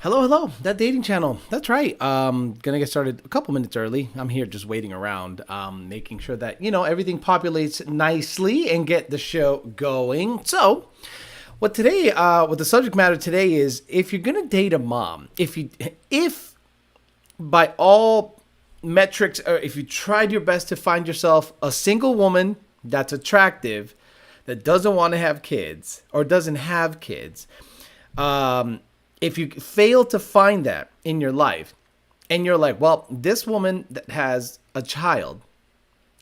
Hello, that dating channel. That's right. Gonna get started a couple minutes early. I'm here just waiting around, making sure that everything populates nicely and get the show going. So, what the subject matter today is, if you're gonna date a mom, if by all metrics, or if you tried your best to find yourself a single woman that's attractive, that doesn't want to have kids or doesn't have kids, if you fail to find that in your life and you're like, well, this woman that has a child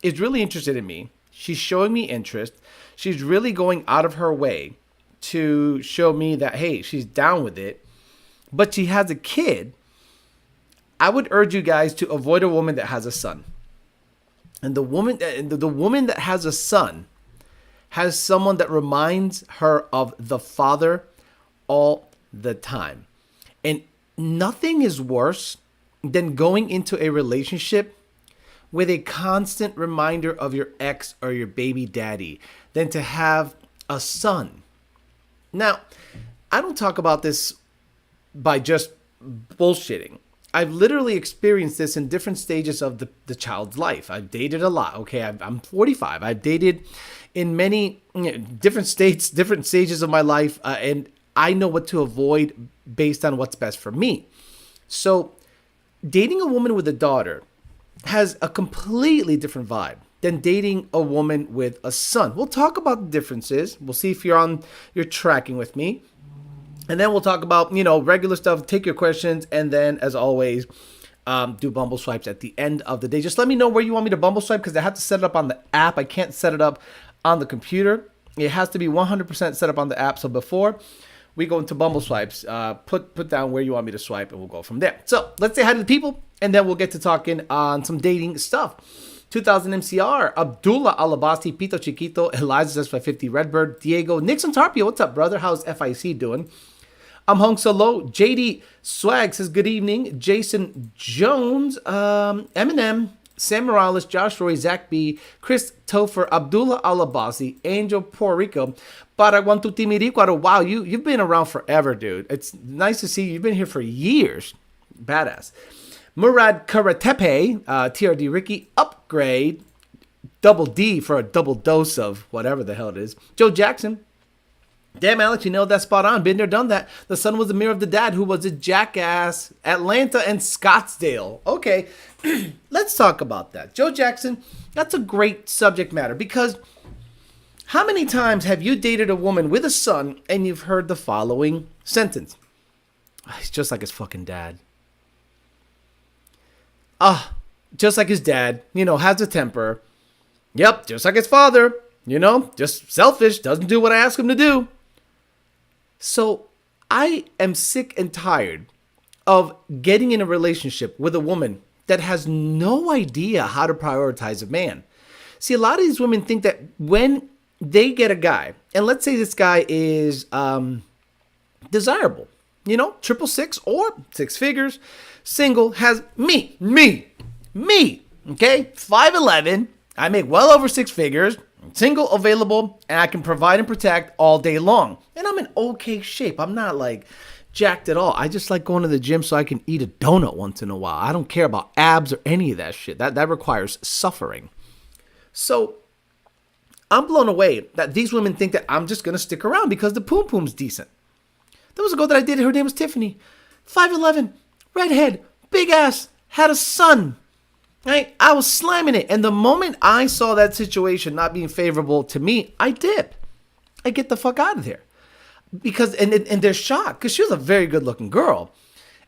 is really interested in me. She's showing me interest. She's really going out of her way to show me that, hey, she's down with it, but she has a kid. I would urge you guys to avoid a woman that has a son. And the woman that has a son has someone that reminds her of the father all the time. And nothing is worse than going into a relationship with a constant reminder of your ex or your baby daddy than to have a son. Now, I don't talk about this by just bullshitting. I've literally experienced this in different stages of the child's life. I've dated a lot. Okay, I'm 45. I've dated in many different states, different stages of my life, and I know what to avoid based on what's best for me. So, dating a woman with a daughter has a completely different vibe than dating a woman with a son. We'll talk about the differences. We'll see if you're tracking with me. And then we'll talk about, regular stuff, take your questions, and then, as always, do Bumble swipes at the end of the day. Just let me know where you want me to Bumble swipe, because I have to set it up on the app. I can't set it up on the computer. It has to be 100% set up on the app. So before we go into Bumble swipes, put down where you want me to swipe, and we'll go from there. So let's say hi to the people, and then we'll get to talking on some dating stuff. 2000 MCR, Abdullah Alabasti, Pito Chiquito, Eliza S550, Redbird, Diego, Nixon Tarpio, what's up, brother? How's FIC doing? I'm Hung Solo. JD Swag says good evening. Jason Jones, Eminem, Sam Morales, Josh Roy, Zach B, Chris Topher, Abdullah Alabasi, Angel Puerto Rico, Paraguantu Timiricuaro. Wow, you've been around forever, dude. It's nice to see you. You've been here for years. Badass. Murad Karatepe, TRD Ricky, Upgrade, Double D for a double dose of whatever the hell it is. Joe Jackson. Damn, Alex, you nailed that spot on. Been there, done that. The son was the mirror of the dad who was a jackass. Atlanta and Scottsdale. Okay, let's talk about that. Joe Jackson, that's a great subject matter, because how many times have you dated a woman with a son and you've heard the following sentence? He's just like his fucking dad. Just like his dad, has a temper. Yep, just like his father, just selfish, doesn't do what I ask him to do. So I am sick and tired of getting in a relationship with a woman that has no idea how to prioritize a man. See, a lot of these women think that when they get a guy, and let's say this guy is desirable, triple six or six figures, single, has me, okay, 5'11", I make well over six figures, single, available, and I can provide and protect all day long. And I'm in okay shape. I'm not like jacked at all. I just like going to the gym so I can eat a donut once in a while. I don't care about abs or any of that shit. That requires suffering. So I'm blown away that these women think that I'm just going to stick around because the poom poom's decent. There was a girl that I dated. Her name was Tiffany. 5'11", redhead, big ass, had a son. Right? I was slamming it. And the moment I saw that situation not being favorable to me, I dip. I get the fuck out of there. Because, and they're shocked, because she was a very good looking girl.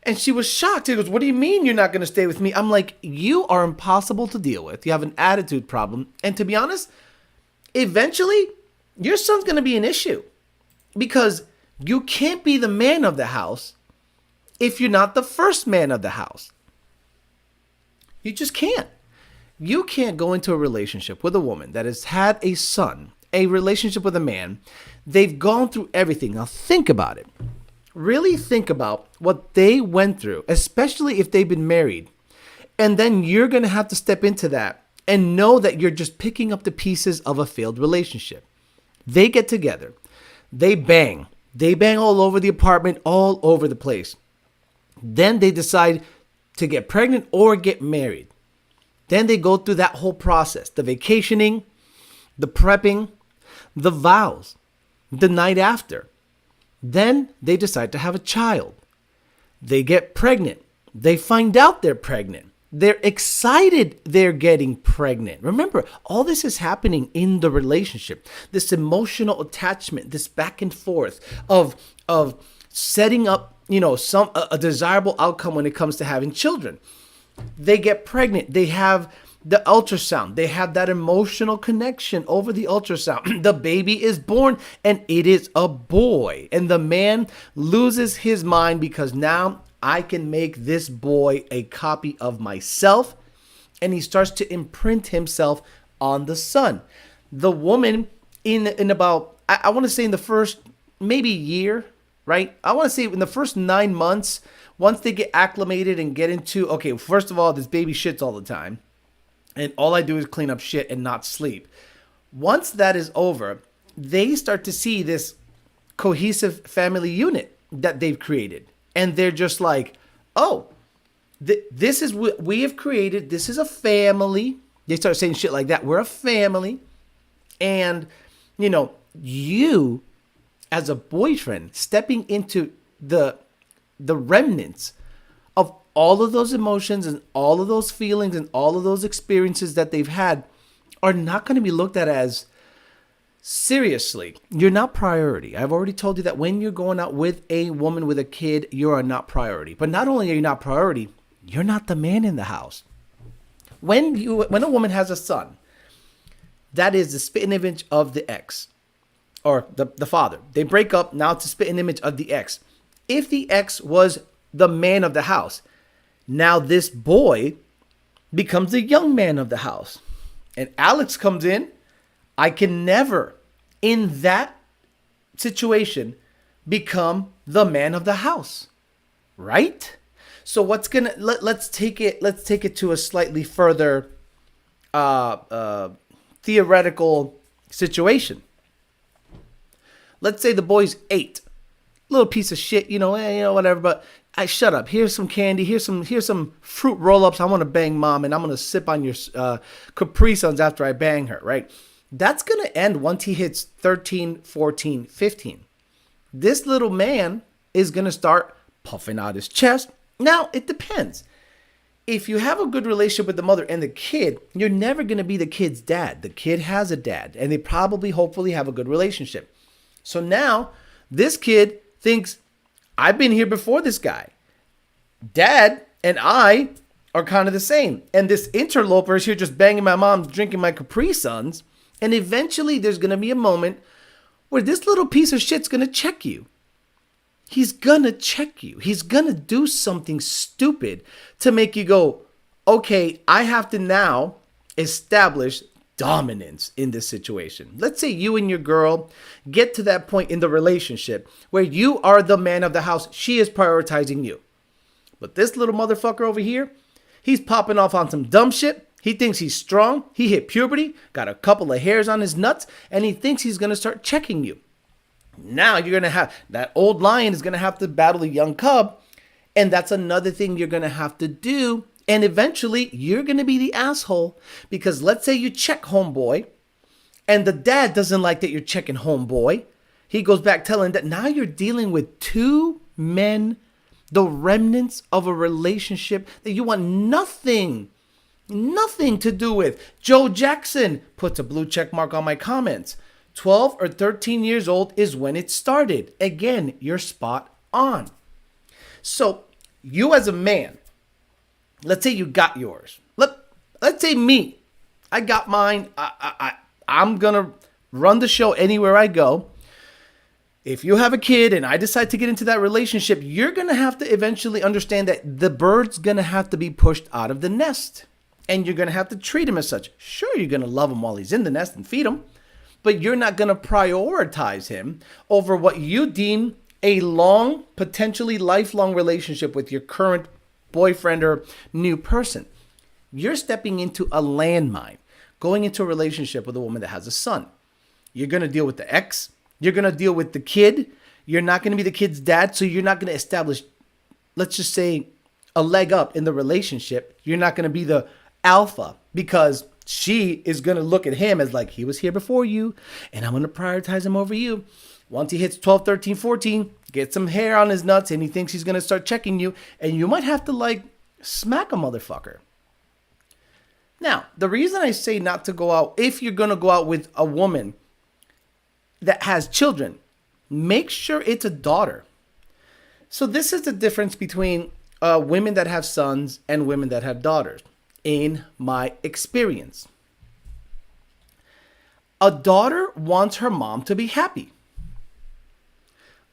And she was shocked. She goes, what do you mean you're not going to stay with me? I'm like, you are impossible to deal with. You have an attitude problem. And to be honest, eventually, your son's going to be an issue. Because you can't be the man of the house if you're not the first man of the house. You just can't. You can't go into a relationship with a woman that has had a son, a relationship with a man. They've gone through everything. Now think about it. Really think about what they went through, especially if they've been married. And then you're going to have to step into that and know that you're just picking up the pieces of a failed relationship. They get together. They bang. They bang all over the apartment, all over the place. Then they decide to get pregnant or get married. Then they go through that whole process, the vacationing, the prepping, the vows, the night after. Then they decide to have a child. They get pregnant. They find out they're pregnant. They're excited they're getting pregnant. Remember, all this is happening in the relationship. This emotional attachment, this back and forth of setting up, a desirable outcome when it comes to having children. They get pregnant. They have the ultrasound. They have that emotional connection over the ultrasound. The baby is born and it is a boy. And the man loses his mind because now I can make this boy a copy of myself. And he starts to imprint himself on the son. The woman in about, I want to say in the first maybe year, right? I want to say in the first 9 months, once they get acclimated and get into, okay, first of all, this baby shits all the time. And all I do is clean up shit and not sleep. Once that is over, they start to see this cohesive family unit that they've created. And they're just like, oh, this is what we have created. This is a family. They start saying shit like that. We're a family. And, you as a boyfriend stepping into the remnants of all of those emotions and all of those feelings and all of those experiences that they've had are not going to be looked at as seriously. You're not priority. I've already told you that when you're going out with a woman with a kid, you are not priority. But not only are you not priority, you're not the man in the house. When a woman has a son, that is the spitting image of the ex or the father. They break up. Now it's a spitting image of the ex. If the ex was the man of the house, now this boy becomes the young man of the house. And Alex comes in. I can never, in that situation, become the man of the house. Right? So let's take it to a slightly further theoretical situation. Let's say the boy's 8. Little piece of shit, whatever, but I shut up. Here's some candy. Here's some fruit roll-ups. I want to bang mom, and I'm going to sip on your Capri Suns after I bang her, right? That's going to end once he hits 13, 14, 15. This little man is going to start puffing out his chest. Now, it depends. If you have a good relationship with the mother and the kid, you're never going to be the kid's dad. The kid has a dad, and they probably, hopefully, have a good relationship. So now, this kid thinks, I've been here before this guy. Dad and I are kind of the same. And this interloper is here just banging my mom, drinking my Capri Suns. And eventually there's going to be a moment where this little piece of shit's going to check you. He's going to check you. He's going to do something stupid to make you go, okay, I have to now establish dominance in this situation. Let's say you and your girl get to that point in the relationship where you are the man of the house. She is prioritizing you. But this little motherfucker over here, he's popping off on some dumb shit. He thinks he's strong. He hit puberty, got a couple of hairs on his nuts, and he thinks he's going to start checking you. Now you're going to have, that old lion is going to have to battle a young cub. And that's another thing you're going to have to do. And eventually, you're going to be the asshole because let's say you check homeboy and the dad doesn't like that you're checking homeboy. He goes back telling that now you're dealing with two men, the remnants of a relationship that you want nothing to do with. Joe Jackson puts a blue check mark on my comments. 12 or 13 years old is when it started. Again, you're spot on. So you as a man, let's say you got yours. Let's say me. I got mine. I'm going to run the show anywhere I go. If you have a kid and I decide to get into that relationship, you're going to have to eventually understand that the bird's going to have to be pushed out of the nest. And you're going to have to treat him as such. Sure, you're going to love him while he's in the nest and feed him. But you're not going to prioritize him over what you deem a long, potentially lifelong relationship with your current boyfriend or new person. You're stepping into a landmine, going into a relationship with a woman that has a son. You're going to deal with the ex. You're going to deal with the kid. You're not going to be the kid's dad, so you're not going to establish let's just say, a leg up in the relationship. You're not going to be the alpha because she is going to look at him as like, he was here before you and I'm going to prioritize him over you. Once he hits 12, 13, 14, get some hair on his nuts and he thinks he's going to start checking you, and you might have to like smack a motherfucker. Now, the reason I say not to go out, if you're going to go out with a woman that has children, make sure it's a daughter. So this is the difference between women that have sons and women that have daughters, in my experience. A daughter wants her mom to be happy.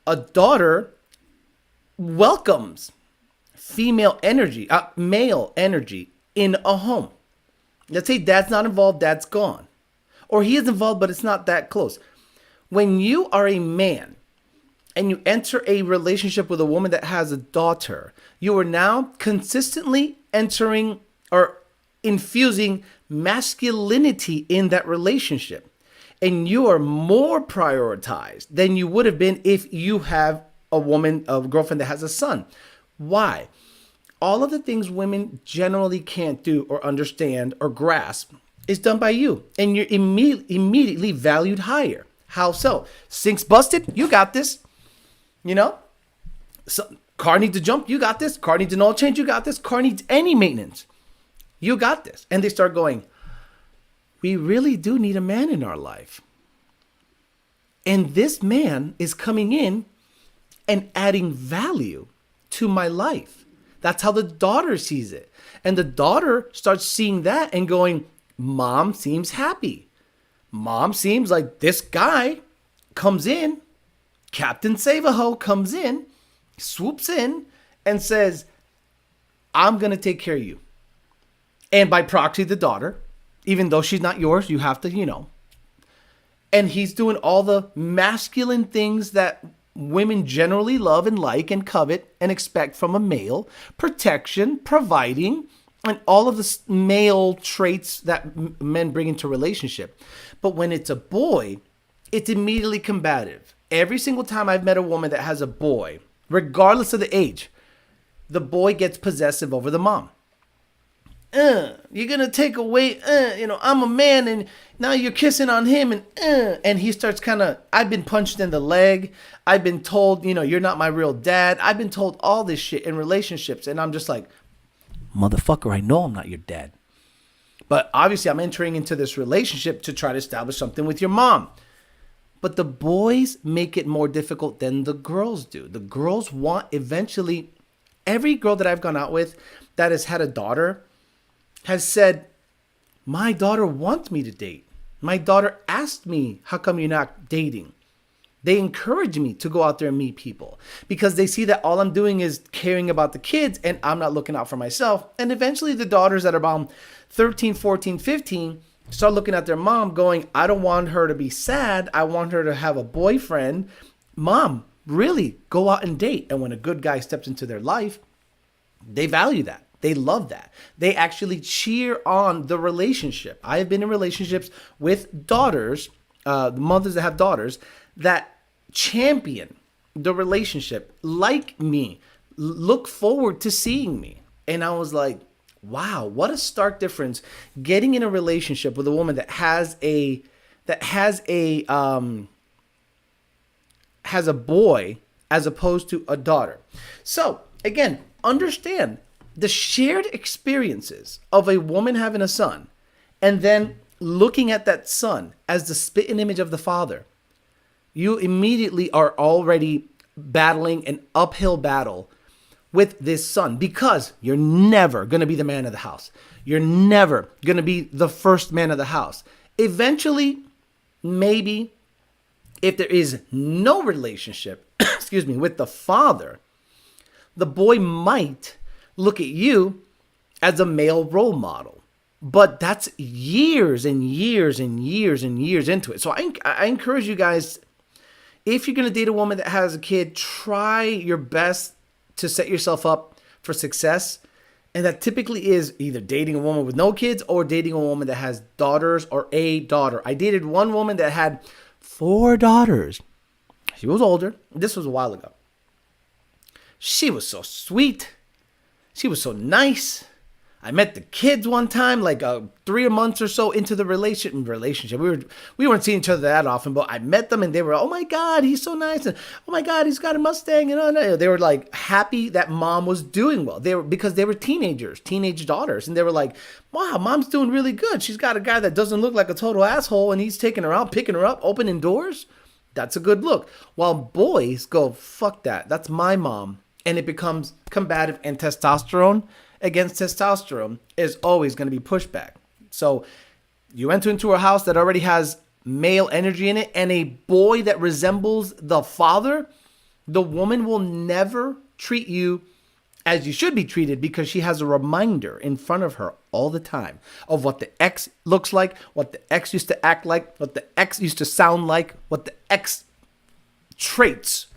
A daughter welcomes male energy in a home. Let's say dad's not involved, dad's gone. Or he is involved, but it's not that close. When you are a man and you enter a relationship with a woman that has a daughter, you are now consistently entering or infusing masculinity in that relationship. And you are more prioritized than you would have been if you have a girlfriend that has a son. Why? All of the things women generally can't do or understand or grasp is done by you. And you're immediately valued higher. How so? Sink's busted? You got this. You know? So, car needs to jump? You got this. Car needs an oil change? You got this. Car needs any maintenance? You got this. And they start going, we really do need a man in our life. And this man is coming in and adding value to my life. That's how the daughter sees it. And the daughter starts seeing that and going, mom seems happy. Mom seems like this guy comes in, Captain Save-A-Ho comes in, swoops in and says, I'm going to take care of you. And by proxy, the daughter, even though she's not yours, you have to, And he's doing all the masculine things that women generally love and like and covet and expect from a male. Protection, providing, and all of the male traits that men bring into relationship. But when it's a boy, it's immediately combative. Every single time I've met a woman that has a boy, regardless of the age, the boy gets possessive over the mom. You're going to take away, I'm a man and now you're kissing on him and he starts I've been punched in the leg. I've been told, you're not my real dad. I've been told all this shit in relationships. And I'm just like, motherfucker, I know I'm not your dad. But obviously I'm entering into this relationship to try to establish something with your mom. But the boys make it more difficult than the girls do. The girls want eventually, every girl that I've gone out with that has had a daughter has said, my daughter wants me to date. My daughter asked me, how come you're not dating? They encourage me to go out there and meet people because they see that all I'm doing is caring about the kids and I'm not looking out for myself. And eventually the daughters that are around 13, 14, 15 start looking at their mom going, I don't want her to be sad. I want her to have a boyfriend. Mom, really go out and date. And when a good guy steps into their life, they value that. They love that. They actually cheer on the relationship. I have been in relationships with daughters, mothers that have daughters, that champion the relationship, like me, look forward to seeing me. And I was like, wow, what a stark difference getting in a relationship with a woman that has a boy as opposed to a daughter. So again, understand the shared experiences of a woman having a son and then looking at that son as the spitting image of the father. You immediately are already battling an uphill battle with this son because you're never going to be the man of the house. You're never going to be the first man of the house. Eventually, maybe if there is no relationship, with the father, the boy might look at you as a male role model. But that's years and years and years and years into it. So I encourage you guys, if you're going to date a woman that has a kid, try your best to set yourself up for success. And that typically is either dating a woman with no kids or dating a woman that has daughters or a daughter. I dated one woman that had 4 daughters. She was older. This was a while ago. She was so sweet. She was so nice. I met the kids one time, like 3 months or so into the relationship. We weren't seeing each other that often, but I met them and they were, oh my God, he's so nice, and oh my God, he's got a Mustang, and they were like happy that mom was doing well. Because they were teenage daughters, and they were like, wow, mom's doing really good. She's got a guy that doesn't look like a total asshole, and he's taking her out, picking her up, opening doors. That's a good look. While boys go, fuck that. That's my mom, and it becomes combative, and testosterone against testosterone is always going to be pushback. So you enter into a house that already has male energy in it and a boy that resembles the father, the woman will never treat you as you should be treated, because she has a reminder in front of her all the time of what the ex looks like, what the ex used to act like, what the ex used to sound like, what the ex traits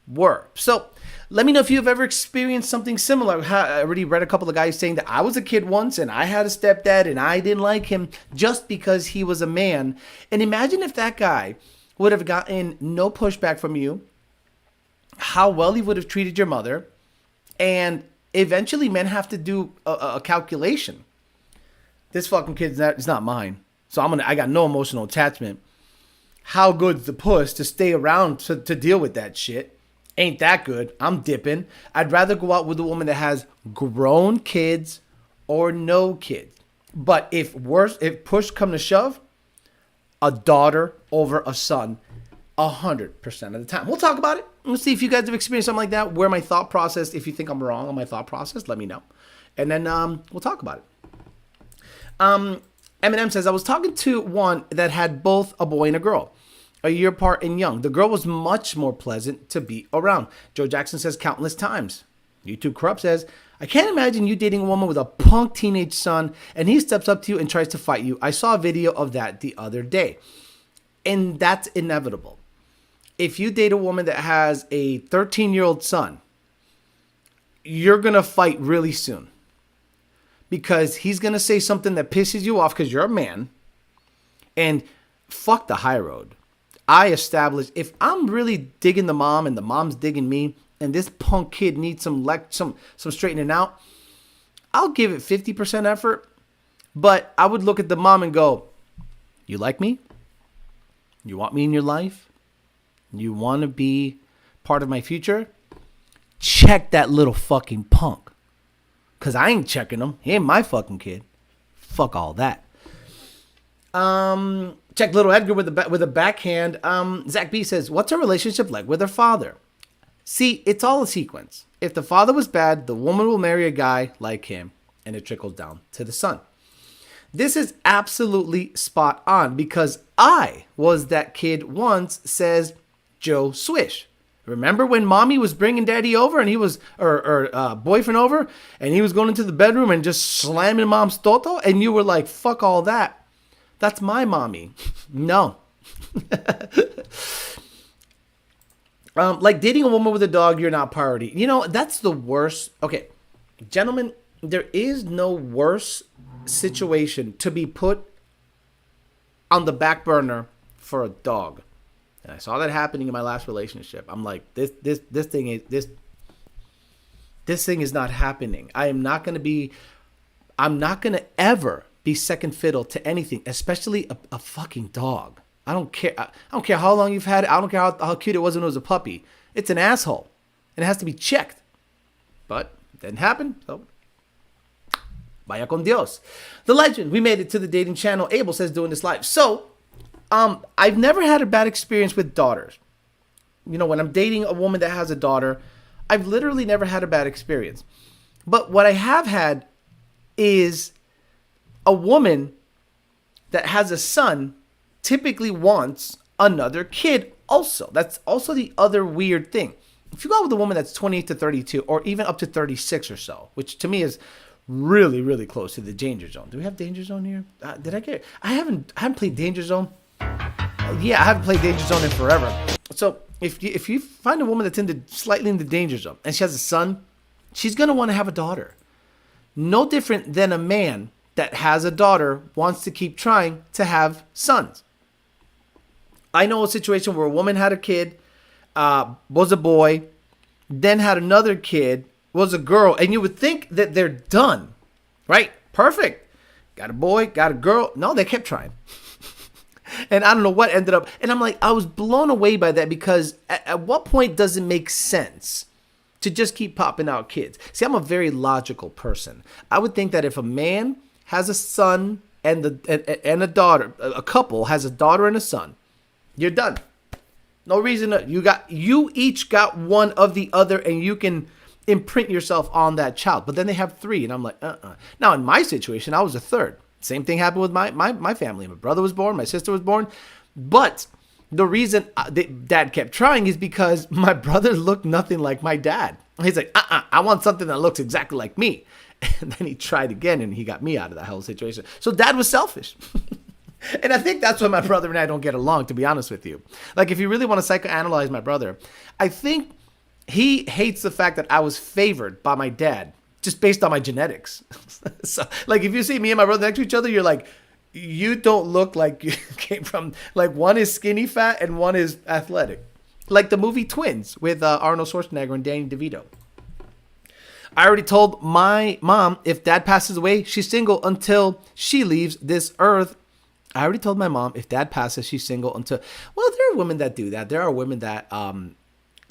were. So let me know if you've ever experienced something similar. I already read a couple of guys saying that I was a kid once and I had a stepdad and I didn't like him just because he was a man. And imagine if that guy would have gotten no pushback from you, how well he would have treated your mother. And eventually men have to do a calculation. This fucking kid is not mine. So I got no emotional attachment. How good's the puss to stay around to deal with that shit? Ain't that good. I'm dipping. I'd rather go out with a woman that has grown kids or no kids. But if push come to shove, a daughter over a son, 100% of the time. We'll talk about it. We'll see if you guys have experienced something like that. Where my thought process, if you think I'm wrong on my thought process, let me know. And then we'll talk about it. Eminem says, I was talking to one that had both a boy and a girl, a year apart and young. The girl was much more pleasant to be around. Joe Jackson says, countless times. YouTube Corrupt says, I can't imagine you dating a woman with a punk teenage son and he steps up to you and tries to fight you. I saw a video of that the other day. And that's inevitable. If you date a woman that has a 13-year-old son, you're going to fight really soon. Because he's going to say something that pisses you off because you're a man. And fuck the high road. I established, if I'm really digging the mom and the mom's digging me, and this punk kid needs some straightening out, I'll give it 50% effort. But I would look at the mom and go, you like me? You want me in your life? You want to be part of my future? Check that little fucking punk. Because I ain't checking him. He ain't my fucking kid. Fuck all that. Check little Edgar with a backhand. Zach B says, what's her relationship like with her father? See, it's all a sequence. If the father was bad, the woman will marry a guy like him, and it trickles down to the son. This is absolutely spot on because I was that kid once, says Joe Swish. Remember when mommy was bringing daddy over and he was, or boyfriend over, and he was going into the bedroom and just slamming mom's toto, and you were like, fuck all that. That's my mommy. No. Like dating a woman with a dog, you're not priority. You know, that's the worst. Okay, gentlemen, there is no worse situation to be put on the back burner for a dog. And I saw that happening in my last relationship. I'm like, this thing is not happening. I'm not going to ever be second fiddle to anything, especially a fucking dog. I don't care. I don't care how long you've had it. I don't care how cute it was when it was a puppy. It's an asshole. And it has to be checked. But it didn't happen. So, vaya con Dios. The legend. We made it to the dating channel. Abel says doing this live. So, I've never had a bad experience with daughters. You know, when I'm dating a woman that has a daughter, I've literally never had a bad experience. But what I have had is a woman that has a son typically wants another kid also. That's also the other weird thing. If you go out with a woman that's 28 to 32 or even up to 36 or so, which to me is really, really close to the danger zone. Do we have danger zone here? Did I get it? I haven't played danger zone. Yeah, I haven't played danger zone in forever. So if you find a woman that's slightly in the danger zone and she has a son, she's going to want to have a daughter. No different than a man that has a daughter wants to keep trying to have sons. I know a situation where a woman had a kid, was a boy, then had another kid, was a girl, and you would think that they're done, right? Perfect. Got a boy, got a girl. No, they kept trying. And I don't know what ended up. And I'm like, I was blown away by that because at what point does it make sense to just keep popping out kids? See, I'm a very logical person. I would think that if a man has a son and a daughter, a couple has a daughter and a son, you're done. No reason you each got one of the other, and you can imprint yourself on that child. But then they have three, and I'm like, Now, in my situation, I was a third. Same thing happened with my family. My brother was born, my sister was born. But the reason dad kept trying is because my brother looked nothing like my dad. He's like, I want something that looks exactly like me. And then he tried again, and he got me out of that whole situation. So dad was selfish. And I think that's why my brother and I don't get along, to be honest with you. Like, if you really want to psychoanalyze my brother, I think he hates the fact that I was favored by my dad just based on my genetics. So, like, if you see me and my brother next to each other, you're like, you don't look like you came from, like, one is skinny fat and one is athletic. Like the movie Twins with Arnold Schwarzenegger and Danny DeVito. I already told my mom if dad passes away, she's single until she leaves this earth. I already told my mom if dad passes, she's single until... Well, there are women that do that. There are women that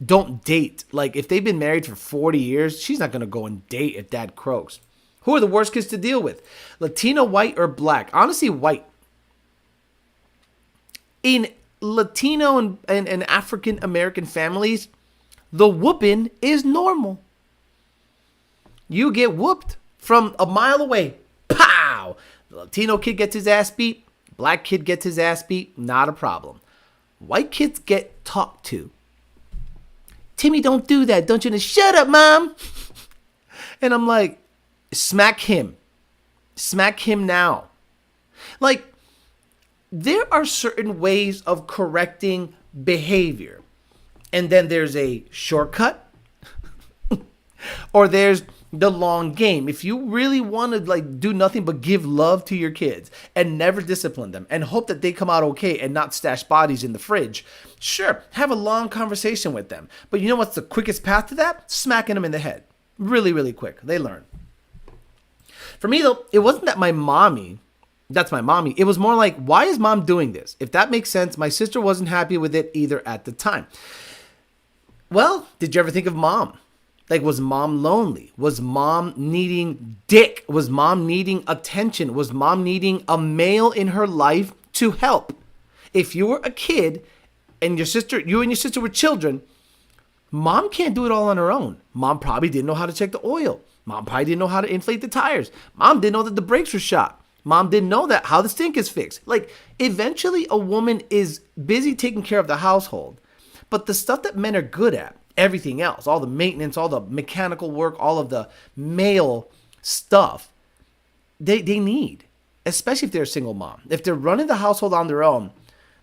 don't date. Like, if they've been married for 40 years, she's not going to go and date if dad croaks. Who are the worst kids to deal with? Latino, white, or black? Honestly, white. In Latino and African American families, the whooping is normal. You get whooped from a mile away. Pow! The Latino kid gets his ass beat. Black kid gets his ass beat. Not a problem. White kids get talked to. Timmy, don't do that. Don't you know? Shut up, mom. And I'm like, smack him. Smack him now. Like, there are certain ways of correcting behavior. And then there's a shortcut. Or there's the long game. If you really want to, like, do nothing but give love to your kids and never discipline them and hope that they come out okay and not stash bodies in the fridge, sure, have a long conversation with them. But you know what's the quickest path to that? Smacking them in the head. Really, really quick. They learn. For me, though, it wasn't that that's my mommy. It was more like, why is mom doing this? If that makes sense, my sister wasn't happy with it either at the time. Well, did you ever think of mom? Like, was mom lonely? Was mom needing dick? Was mom needing attention? Was mom needing a male in her life to help? If you were a kid and you and your sister were children, mom can't do it all on her own. Mom probably didn't know how to check the oil. Mom probably didn't know how to inflate the tires. Mom didn't know that the brakes were shot. Mom didn't know that how the sink is fixed. Like, eventually a woman is busy taking care of the household. But the stuff that men are good at, everything else, all the maintenance, all the mechanical work, all of the male stuff, they need, especially if they're a single mom. If they're running the household on their own,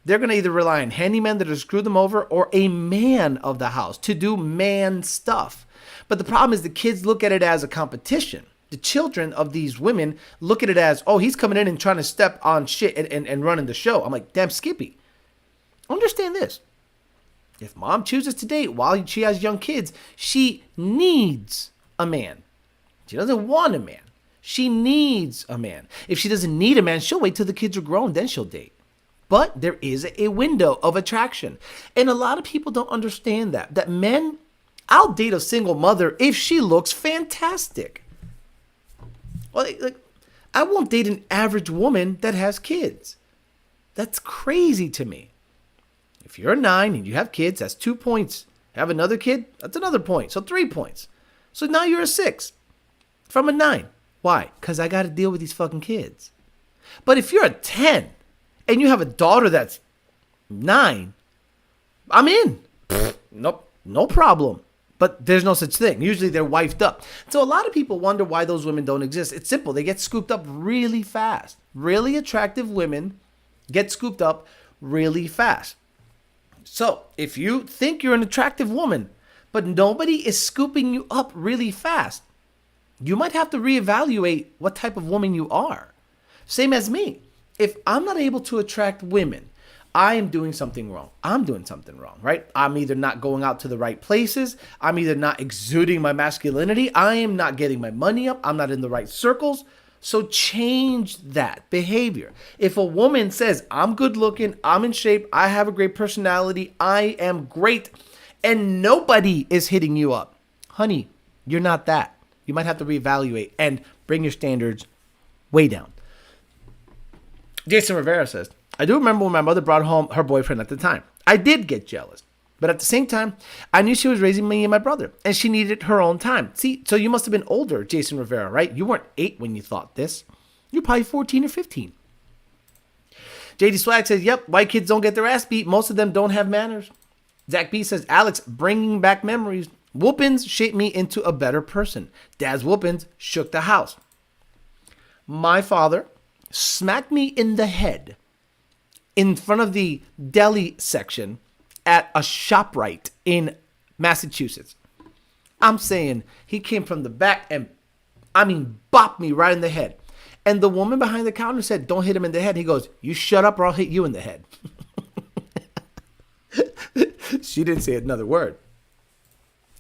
they're going to either rely on handymen that will screw them over or a man of the house to do man stuff. But the problem is the kids look at it as a competition. The children of these women look at it as, oh, he's coming in and trying to step on shit and running the show. I'm like, damn, Skippy. Understand this. If mom chooses to date while she has young kids, she needs a man. She doesn't want a man. She needs a man. If she doesn't need a man, she'll wait till the kids are grown, then she'll date. But there is a window of attraction. And a lot of people don't understand that men, I'll date a single mother if she looks fantastic. Well, like, I won't date an average woman that has kids. That's crazy to me. If you're a 9 and you have kids, that's 2 points. Have another kid, that's another point. So 3 points. So now you're a 6 from a 9. Why? Because I got to deal with these fucking kids. But if you're a 10 and you have a daughter that's 9, I'm in. Nope, no problem. But there's no such thing. Usually they're wifed up. So a lot of people wonder why those women don't exist. It's simple. They get scooped up really fast. Really attractive women get scooped up really fast. So if you think you're an attractive woman, but nobody is scooping you up really fast, you might have to reevaluate what type of woman you are. Same as me. If I'm not able to attract women, I am doing something wrong. I'm doing something wrong, right? I'm either not going out to the right places. I'm either not exuding my masculinity. I am not getting my money up. I'm not in the right circles. So change that behavior. If a woman says, I'm good looking, I'm in shape, I have a great personality, I am great, and nobody is hitting you up, honey, you're not that. You might have to reevaluate and bring your standards way down. Jason Rivera says, I do remember when my mother brought home her boyfriend at the time. I did get jealous. But at the same time, I knew she was raising me and my brother, and she needed her own time. See, so you must have been older, Jason Rivera, right? You weren't 8 when you thought this. You're probably 14 or 15. JD Swag says, yep, white kids don't get their ass beat. Most of them don't have manners. Zach B says, Alex, bringing back memories. Whoopins shaped me into a better person. Dad's whoopins shook the house. My father smacked me in the head in front of the deli section at a ShopRite in Massachusetts. I'm saying he came from the back and, bopped me right in the head. And the woman behind the counter said, don't hit him in the head. He goes, you shut up or I'll hit you in the head. She didn't say another word.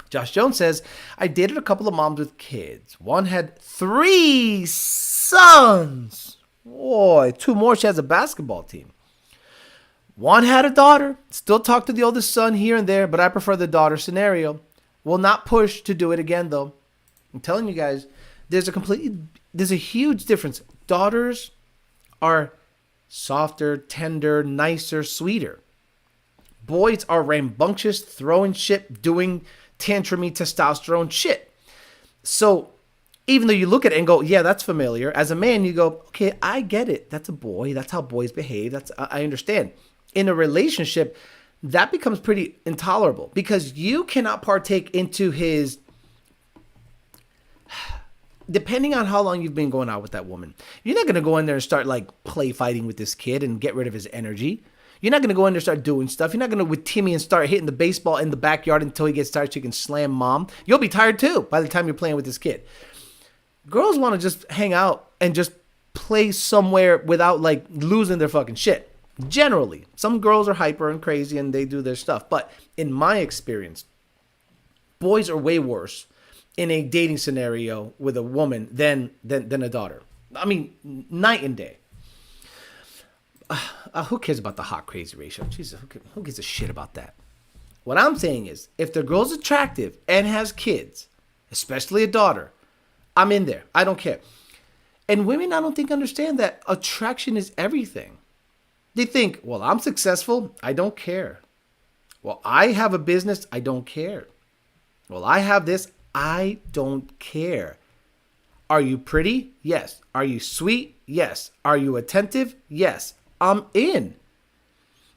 Josh Jones says, I dated a couple of moms with kids. One had 3 sons. Boy, 2 more. She has a basketball team. One had a daughter, still talk to the oldest son here and there, but I prefer the daughter scenario. Will not push to do it again, though. I'm telling you guys, there's a huge difference. Daughters are softer, tender, nicer, sweeter. Boys are rambunctious, throwing shit, doing tantrumy testosterone shit. So even though you look at it and go, yeah, that's familiar, as a man, you go, okay, I get it. That's a boy. That's how boys behave. I understand. In a relationship, that becomes pretty intolerable because you cannot partake into his, depending on how long you've been going out with that woman, you're not going to go in there and start like play fighting with this kid and get rid of his energy. You're not going to go in there and start doing stuff. You're not going to with Timmy and start hitting the baseball in the backyard until he gets tired so you can slam mom. You'll be tired too by the time you're playing with this kid. Girls want to just hang out and just play somewhere without like losing their fucking shit. Generally, some girls are hyper and crazy and they do their stuff. But in my experience, boys are way worse in a dating scenario with a woman than a daughter. Night and day. Who cares about the hot crazy ratio? Jesus, who gives a shit about that? What I'm saying is, if the girl's attractive and has kids, especially a daughter, I'm in there. I don't care. And women, I don't think, understand that attraction is everything. They think, well, I'm successful. I don't care. Well, I have a business. I don't care. Well, I have this. I don't care. Are you pretty? Yes. Are you sweet? Yes. Are you attentive? Yes. I'm in.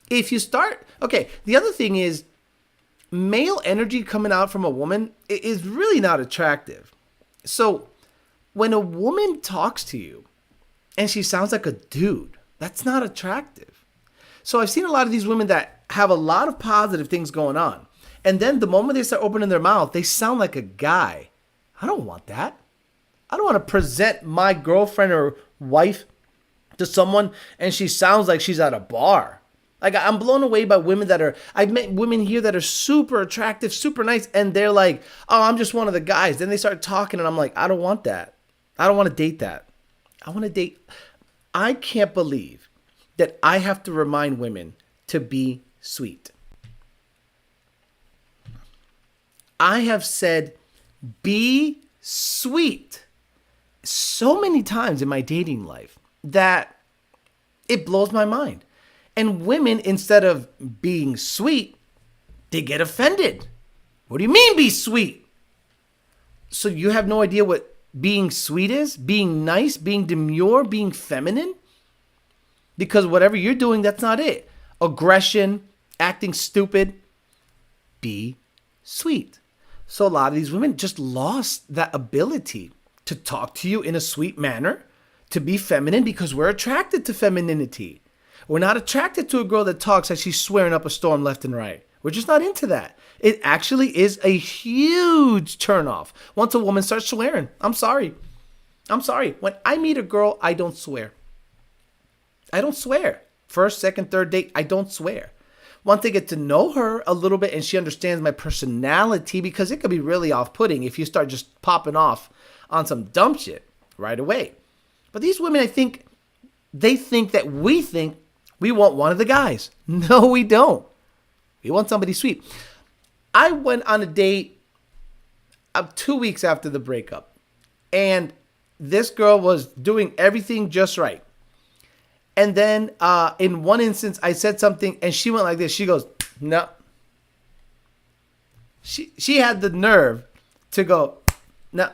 If you start, okay, the other thing is male energy coming out from a woman is really not attractive. So when a woman talks to you and she sounds like a dude, that's not attractive. So I've seen a lot of these women that have a lot of positive things going on. And then the moment they start opening their mouth, they sound like a guy. I don't want that. I don't want to present my girlfriend or wife to someone and she sounds like she's at a bar. Like, I'm blown away by women I've met women here that are super attractive, super nice, and they're like, oh, I'm just one of the guys. Then they start talking and I'm like, I don't want that. I don't want to date that. I can't believe that I have to remind women to be sweet. I have said, be sweet so many times in my dating life that it blows my mind. And women, instead of being sweet, they get offended. What do you mean be sweet? So you have no idea what being sweet is? Being nice, being demure, being feminine? Because whatever you're doing, that's not it. Aggression, acting stupid. Be sweet. So a lot of these women just lost that ability to talk to you in a sweet manner, to be feminine, because we're attracted to femininity. We're not attracted to a girl that talks like she's swearing up a storm left and right. We're just not into that. It actually is a huge turnoff once a woman starts swearing. I'm sorry. When I meet a girl, I don't swear. I don't swear. First, second, third date, I don't swear. Once I get to know her a little bit and she understands my personality, because it could be really off-putting if you start just popping off on some dumb shit right away. But these women, I think, they think that we think we want one of the guys. No, we don't. We want somebody sweet. I went on a date 2 weeks after the breakup, and this girl was doing everything just right. And then in one instance, I said something and she went like this. She goes, no. She had the nerve to go, no.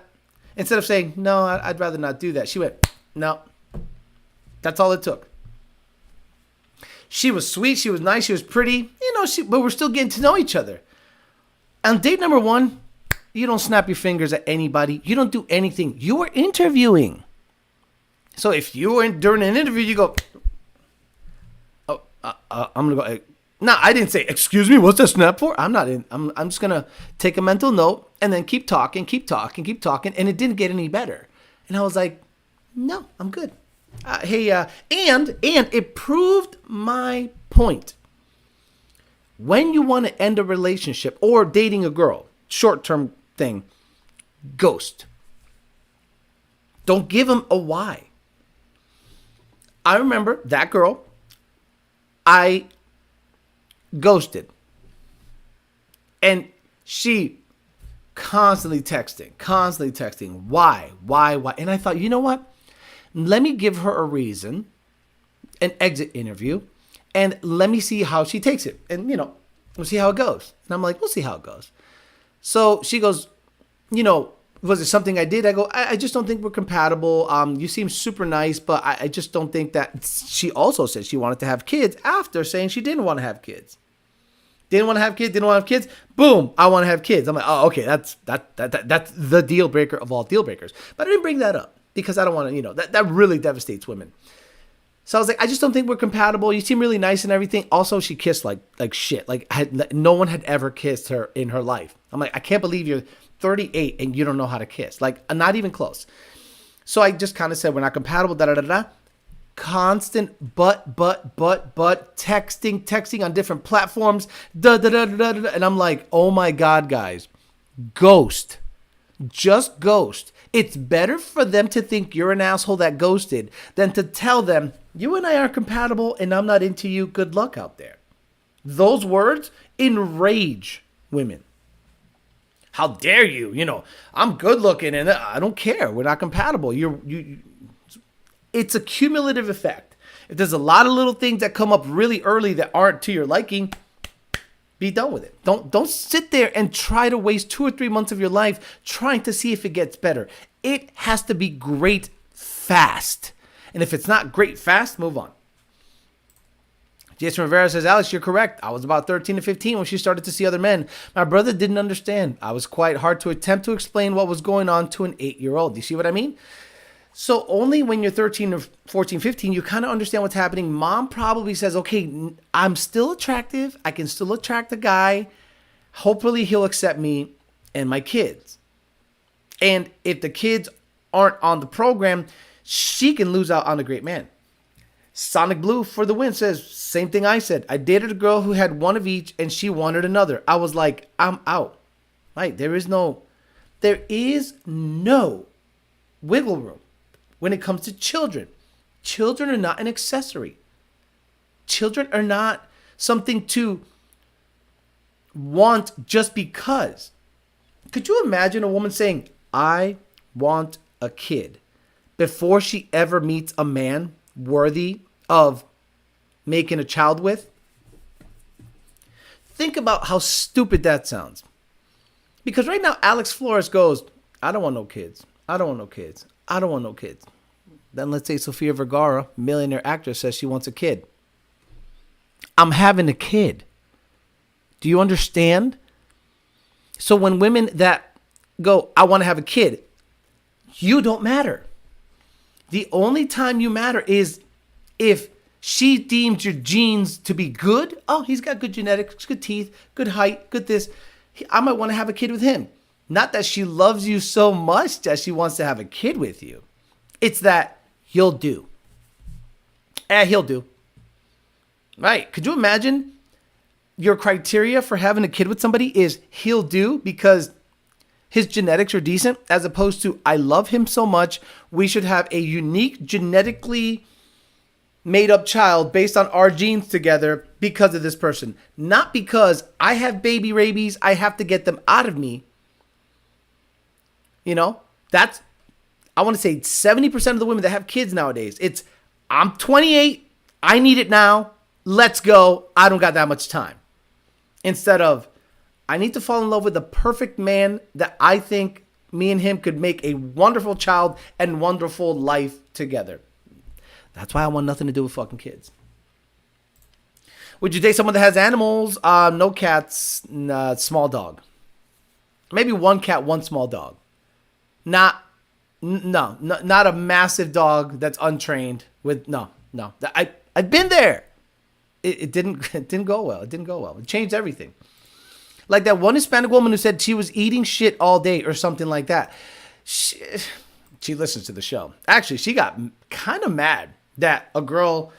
Instead of saying, no, I'd rather not do that. She went, no. That's all it took. She was sweet. She was nice. She was pretty. But we're still getting to know each other. On date number 1, you don't snap your fingers at anybody. You don't do anything. You are interviewing. So if you were during an interview, you go, I'm going to go. No, I didn't say, excuse me, what's that snap for? I'm not in. I'm just going to take a mental note and then keep talking. And it didn't get any better. And I was like, no, I'm good. And it proved my point. When you want to end a relationship or dating a girl, short-term thing, ghost. Don't give them a why. I remember that girl, I ghosted. And she constantly texting. Why? And I thought, you know what? Let me give her a reason, an exit interview, and let me see how she takes it. And, we'll see how it goes. And I'm like, we'll see how it goes. So she goes, was it something I did? I go, I just don't think we're compatible. You seem super nice, but I just don't think that. She also said she wanted to have kids after saying she didn't want to have kids. Didn't want to have kids. Boom, I want to have kids. I'm like, oh, okay, that's the deal breaker of all deal breakers. But I didn't bring that up because I don't want to, that really devastates women. So I was like, I just don't think we're compatible. You seem really nice and everything. Also, she kissed like shit. Like no one had ever kissed her in her life. I'm like, I can't believe you're 38 and you don't know how to kiss. Like, not even close. So I just kind of said, we're not compatible, Constant but texting on different platforms. And I'm like, oh my God, guys, ghost. Just ghost. It's better for them to think you're an asshole that ghosted than to tell them, you and I are compatible and I'm not into you. Good luck out there. Those words enrage women. How dare you? I'm good looking and I don't care. We're not compatible. It's a cumulative effect. If there's a lot of little things that come up really early that aren't to your liking, be done with it. Don't sit there and try to waste 2 or 3 months of your life trying to see if it gets better. It has to be great fast. And if it's not great fast, move on. Jason Rivera says, Alex, you're correct. I was about 13 to 15 when she started to see other men. My brother didn't understand. I was quite hard to attempt to explain what was going on to an 8-year-old. Do you see what I mean? So only when you're 13 or 14, 15, you kind of understand what's happening. Mom probably says, okay, I'm still attractive. I can still attract a guy. Hopefully he'll accept me and my kids. And if the kids aren't on the program, she can lose out on a great man. Sonic Blue for the win says, same thing I said. I dated a girl who had one of each and she wanted another. I was like, I'm out. Right? There is no wiggle room when it comes to children. Children are not an accessory. Children are not something to want just because. Could you imagine a woman saying, I want a kid before she ever meets a man worthy of making a child with? Think about how stupid that sounds. Because right now, Alex Flores goes, I don't want no kids. I don't want no kids. I don't want no kids. Then let's say Sofia Vergara, millionaire actress, says she wants a kid. I'm having a kid. Do you understand? So when women that go, I want to have a kid, you don't matter. The only time you matter is if she deems your genes to be good. Oh, he's got good genetics, good teeth, good height, good this. I might want to have a kid with him. Not that she loves you so much that she wants to have a kid with you. It's that he'll do. He'll do. Right. Could you imagine your criteria for having a kid with somebody is he'll do because his genetics are decent, as opposed to I love him so much, we should have a unique genetically made up child based on our genes together because of this person. Not because I have baby rabies, I have to get them out of me. You know, that's, I want to say 70% of the women that have kids nowadays, it's I'm 28, I need it now, let's go, I don't got that much time. Instead of, I need to fall in love with the perfect man that I think me and him could make a wonderful child and wonderful life together. That's why I want nothing to do with fucking kids. Would you date someone that has animals? No cats, small dog. Maybe one cat, one small dog. Not a massive dog that's untrained. I've been there. It didn't go well. It changed everything. Like that one Hispanic woman who said she was eating shit all day or something like that. She listens to the show. Actually, she got kind of mad that a girl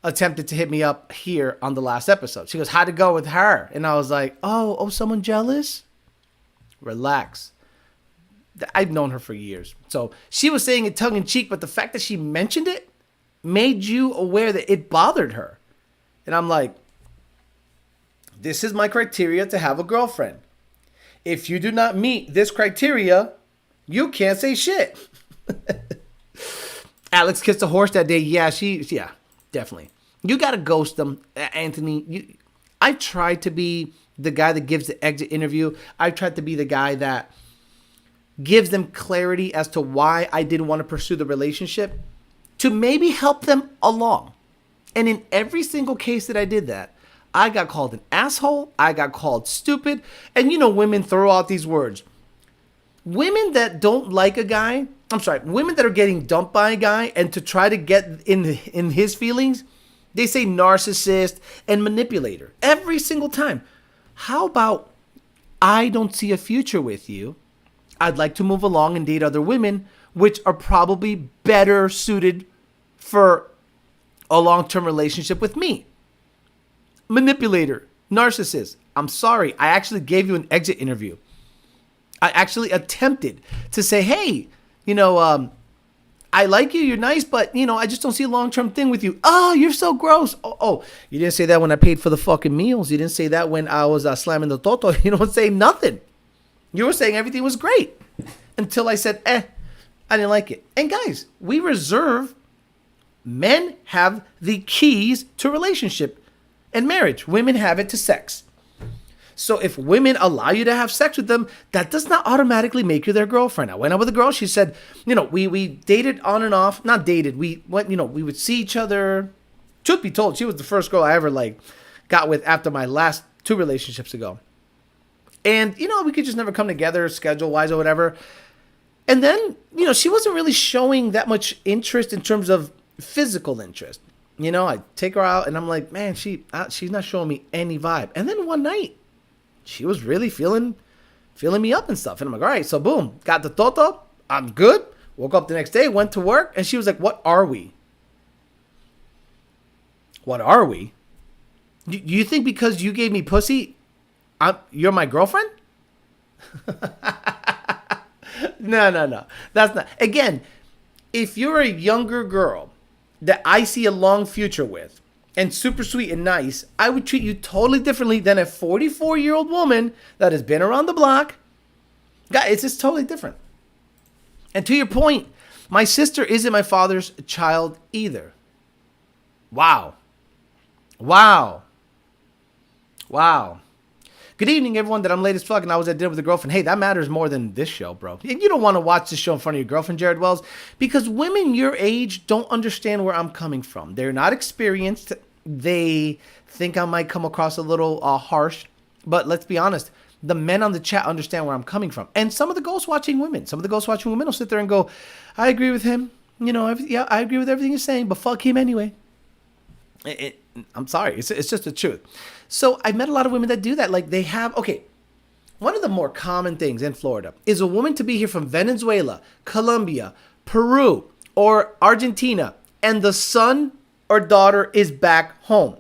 attempted to hit me up here on the last episode. She goes, how'd it go with her? And I was like, oh, someone jealous? Relax. I've known her for years. So she was saying it tongue in cheek, but the fact that she mentioned it made you aware that it bothered her. And I'm like, this is my criteria to have a girlfriend. If you do not meet this criteria, you can't say shit. Alex kissed a horse that day. Yeah, definitely. You got to ghost them, Anthony. I've tried to be the guy that gives the exit interview. I've tried to be the guy that gives them clarity as to why I didn't want to pursue the relationship to maybe help them along. And in every single case that I did that, I got called an asshole. I got called stupid. And women throw out these words. Women that don't like a guy, women that are getting dumped by a guy and to try to get in his feelings, they say narcissist and manipulator every single time. How about I don't see a future with you. I'd like to move along and date other women, which are probably better suited for a long-term relationship with me. Manipulator, narcissist. I'm sorry. I actually gave you an exit interview. I actually attempted to say, hey, I like you. You're nice, but, I just don't see a long-term thing with you. Oh, you're so gross. Oh, you didn't say that when I paid for the fucking meals. You didn't say that when I was slamming the toto. You don't say nothing. You were saying everything was great until I said, I didn't like it. And guys, men have the keys to relationship and marriage. Women have it to sex. So if women allow you to have sex with them, that does not automatically make you their girlfriend. I went out with a girl. She said, we dated on and off. Not dated. We went, we would see each other. Truth be told, she was the first girl I ever got with after my last 2 relationships ago. And, we could just never come together schedule-wise or whatever. And then, she wasn't really showing that much interest in terms of physical interest. I take her out and I'm like, man, she's not showing me any vibe. And then one night, she was really feeling me up and stuff. And I'm like, all right, so boom, got the toto. I'm good. Woke up the next day, went to work. And she was like, what are we? What are we? You think because you gave me pussy, you're my girlfriend? No. That's not. Again, if you're a younger girl that I see a long future with and super sweet and nice, I would treat you totally differently than a 44-year-old woman that has been around the block. God, it's just totally different. And to your point, my sister isn't my father's child either. Wow. Good evening, everyone. That I'm late as fuck and I was at dinner with a girlfriend. Hey, that matters more than this show, bro. You don't want to watch this show in front of your girlfriend, Jared Wells, because women your age don't understand where I'm coming from. They're not experienced. They think I might come across a little harsh, but let's be honest. The men on the chat understand where I'm coming from. And some of the ghost watching women will sit there and go, I agree with him. I agree with everything he's saying, but fuck him anyway. I'm sorry. It's just the truth. So I met a lot of women that do that. One of the more common things in Florida is a woman to be here from Venezuela, Colombia, Peru, or Argentina, and the son or daughter is back home.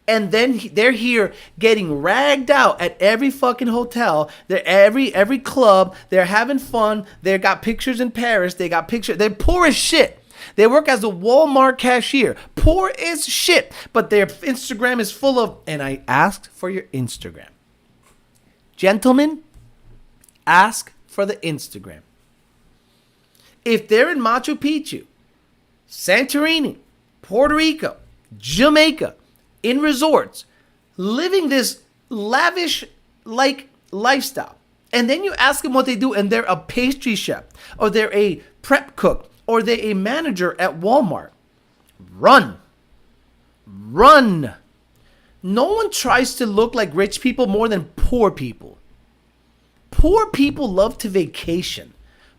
And then they're here getting ragged out at every fucking hotel. They're every club. They're having fun. They got pictures in Paris. They got pictures. They're poor as shit. They work as a Walmart cashier. Poor as shit. But their Instagram is full of, and I asked for your Instagram. Gentlemen, ask for the Instagram. If they're in Machu Picchu, Santorini, Puerto Rico, Jamaica, in resorts, living this lavish like lifestyle, and then you ask them what they do, and they're a pastry chef, or they're a prep cook, or they're a manager at Walmart, run. No one tries to look like rich people more than poor people. Poor people love to vacation.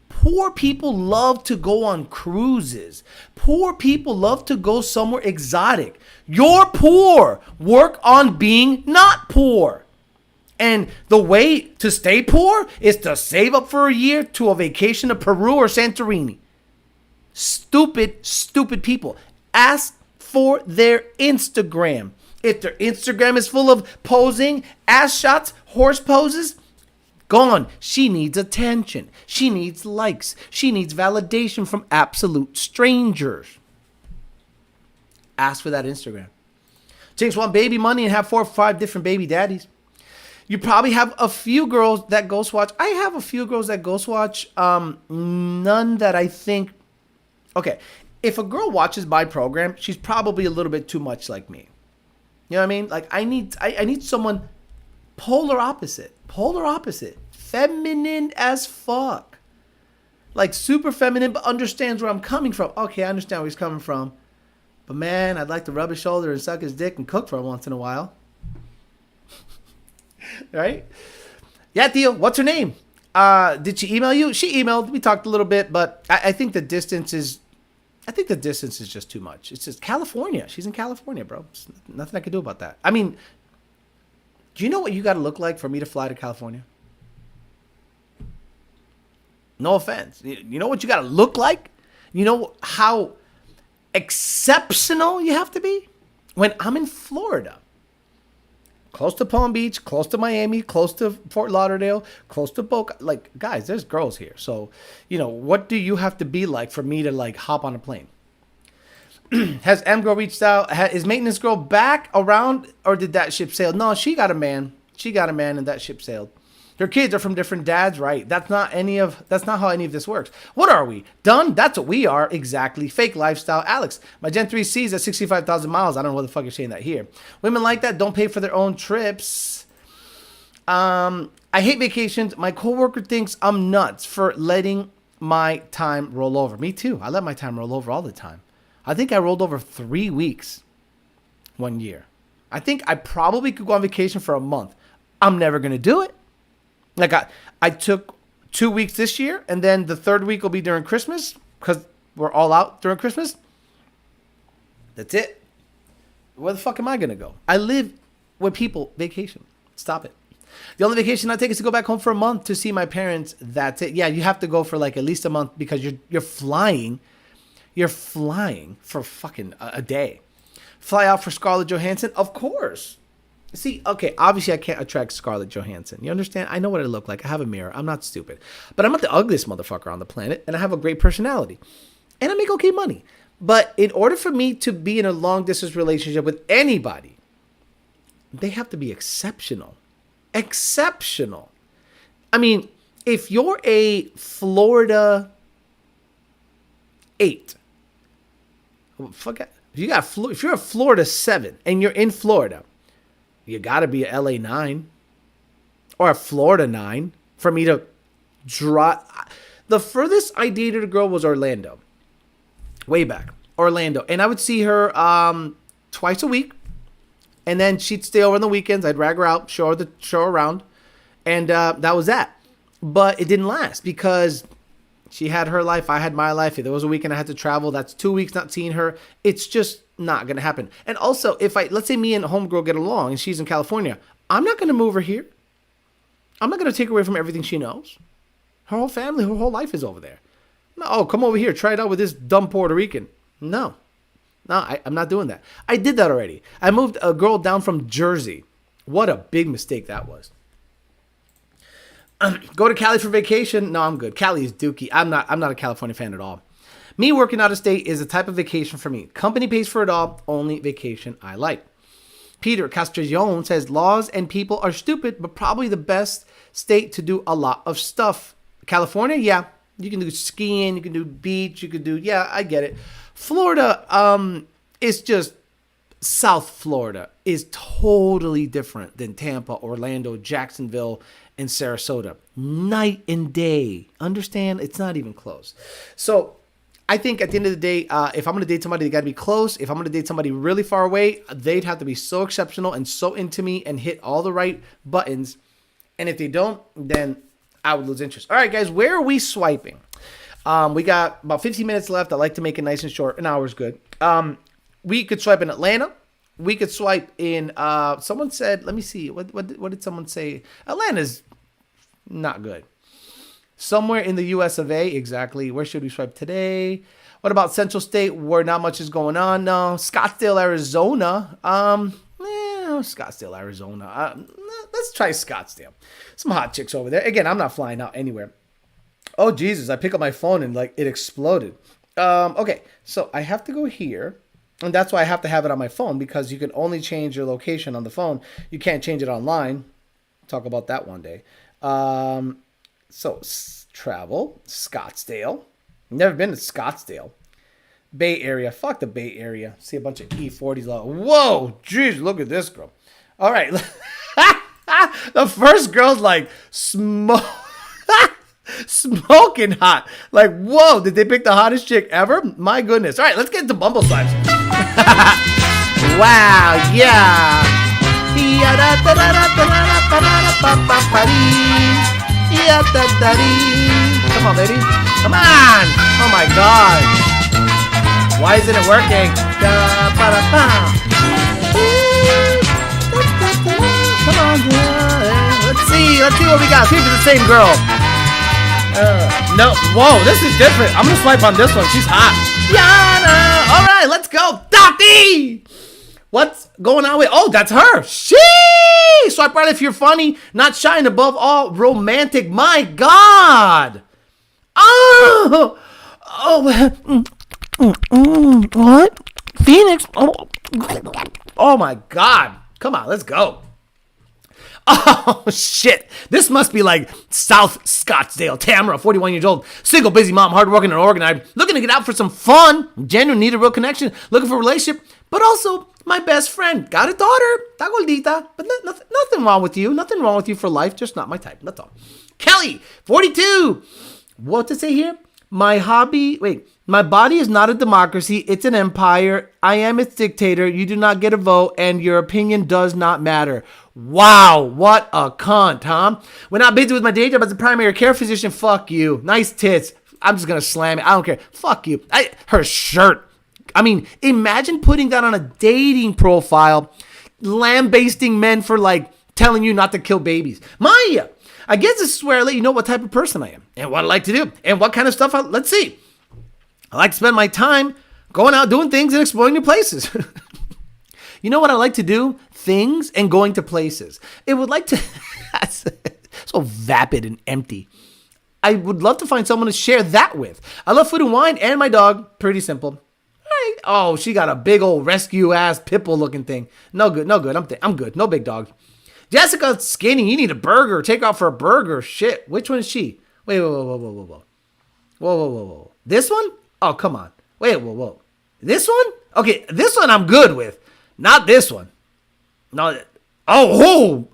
Poor people love to go on cruises. Poor people love to go somewhere exotic. You're poor. Work on being not poor. And the way to stay poor is to save up for a year to a vacation to Peru or Santorini. Stupid people. Ask for their Instagram. If their Instagram is full of posing, ass shots, horse poses, gone. She needs attention. She needs likes. She needs validation from absolute strangers. Ask for that Instagram. Chicks want baby money and have 4 or 5 different baby daddies. You probably have a few girls that ghost watch. I have a few girls that ghost watch. None that I think. Okay, if a girl watches my program, she's probably a little bit too much like me. You know what I mean? Like I need someone polar opposite, feminine as fuck, like super feminine, but understands where I'm coming from. Okay, I understand where he's coming from, but man, I'd like to rub his shoulder and suck his dick and cook for him once in a while. Right? Yeah, Theo, what's her name? Did she email you? She emailed. We talked a little bit, but I think the distance is just too much. It's just California. She's in California, bro. There's nothing I can do about that. I mean, do you know what you got to look like for me to fly to California? No offense. You know what you got to look like? You know how exceptional you have to be? When I'm in Florida, close to Palm Beach, close to Miami, close to Fort Lauderdale, close to Boca. Like, guys, there's girls here. So, what do you have to be like for me to, like, hop on a plane? Has M Girl reached out? Is Maintenance Girl back around, or did that ship sail? No, she got a man. And that ship sailed. Her kids are from different dads, right? That's not how any of this works. What are we? Done? That's what we are. Exactly. Fake lifestyle. Alex, my Gen 3C is at 65,000 miles. I don't know what the fuck you're saying that here. Women like that don't pay for their own trips. I hate vacations. My coworker thinks I'm nuts for letting my time roll over. Me too. I let my time roll over all the time. I think I rolled over 3 weeks one year. I think I probably could go on vacation for a month. I'm never going to do it. Like I took 2 weeks this year, and then the third week will be during Christmas because we're all out during Christmas. That's it. Where the fuck am I going to go? I live where people vacation. Stop it. The only vacation I take is to go back home for a month to see my parents. That's it. Yeah, you have to go for like at least a month because you're flying. You're flying for fucking a day. Fly out for Scarlett Johansson? Of course. See, okay, obviously I can't attract Scarlett Johansson. You understand? I know what I look like. I have a mirror. I'm not stupid. But I'm not the ugliest motherfucker on the planet, and I have a great personality. And I make okay money. But in order for me to be in a long-distance relationship with anybody, they have to be exceptional. Exceptional. I mean, if you're a Florida 8, fuck it. If you're a Florida 7 and you're in Florida, you got to be a LA 9 or a Florida 9 for me to draw. The furthest I dated a girl was Orlando. Way back. Orlando. And I would see her twice a week. And then she'd stay over on the weekends. I'd drag her out, show her around. And that was that. But it didn't last because she had her life. I had my life. If there was a weekend I had to travel, that's 2 weeks not seeing her. It's just not going to happen. And also, let's say me and homegirl get along and she's in California, I'm not going to move her here. I'm not going to take her away from everything she knows. Her whole family, her whole life is over there. No, oh, come over here. Try it out with this dumb Puerto Rican. No. No, I'm not doing that. I did that already. I moved a girl down from Jersey. What a big mistake that was. Go to Cali for vacation? No, I'm good. Cali is dookie. I'm not a California fan at all. Me working out of state is a type of vacation for me. Company pays for it all. Only vacation I like. Peter Castrillon says laws and people are stupid, but probably the best state to do a lot of stuff. California, yeah. You can do skiing, you can do beach, you can do, yeah, I get it. Florida, is just, South Florida is totally different than Tampa, Orlando, Jacksonville, and Sarasota. Night and day. Understand? It's not even close. So I think at the end of the day, if I'm going to date somebody, they got to be close. If I'm going to date somebody really far away, they'd have to be so exceptional and so into me and hit all the right buttons. And if they don't, then I would lose interest. All right, guys, where are we swiping? We got about 15 minutes left. I like to make it nice and short. An hour is good. We could swipe in Atlanta. We could swipe in, someone said, let me see. What did someone say? Atlanta's not good. Somewhere in the US of A, exactly. Where should we swipe today? What about Central State, where not much is going on? No. Scottsdale, Arizona. Scottsdale, Arizona. Let's try Scottsdale. Some hot chicks over there. Again, I'm not flying out anywhere. Oh, Jesus. I pick up my phone and it exploded. Okay, so I have to go here. And that's why I have to have it on my phone, because you can only change your location on the phone. You can't change it online. Talk about that one day. So travel, Scottsdale. Never been to Scottsdale. Bay Area. Fuck the Bay Area. See a bunch of E40s. Whoa, jeez, look at this girl. All right. The first girl's like smoking hot. Like, whoa, did they pick the hottest chick ever? My goodness. All right, let's get into Bumble swipes. Wow, yeah. Come on, baby. Come on. Oh, my God. Why isn't it working? Come on. Let's see what we got. See if it's the same girl. No. Whoa, this is different. I'm going to swipe on this one. She's hot. Yana. All right, let's go. Dottie. What's going on with? Oh, that's her. She. Swipe right if you're funny, not shy, and above all, romantic. My God. Oh. What? Phoenix. Oh my God. Come on, let's go. Oh, shit. This must be like South Scottsdale. Tamara, 41 years old, single, busy mom, hardworking and organized, looking to get out for some fun, genuine, need a real connection, looking for a relationship, but also my best friend. Got a daughter, ta gordita, but nothing wrong with you. Nothing wrong with you for life, just not my type. That's all. Kelly, 42. What to say here? My body is not a democracy. It's an empire. I am its dictator. You do not get a vote, and your opinion does not matter. Wow, what a cunt, huh? When I'm busy with my day job as a primary care physician, fuck you. Nice tits. I'm just going to slam it. I don't care. Fuck you. Her shirt. I mean, imagine putting that on a dating profile, lambasting men for telling you not to kill babies. Maya, I guess this is where I let you know what type of person I am and what I like to do and what kind of stuff let's see. I like to spend my time going out, doing things, and exploring new places. You know what I like to do? Things and going to places. It would like to... so vapid and empty. I would love to find someone to share that with. I love food and wine and my dog. Pretty simple. All right. Oh, she got a big old rescue-ass pitbull looking thing. No good. I'm good. No big dog. Jessica's skinny. You need a burger. Take her out for a burger. Shit. Which one is she? Wait, whoa. This one? Oh, come on. Wait, whoa. This one? Okay, this one I'm good with. Not this one. No. Oh.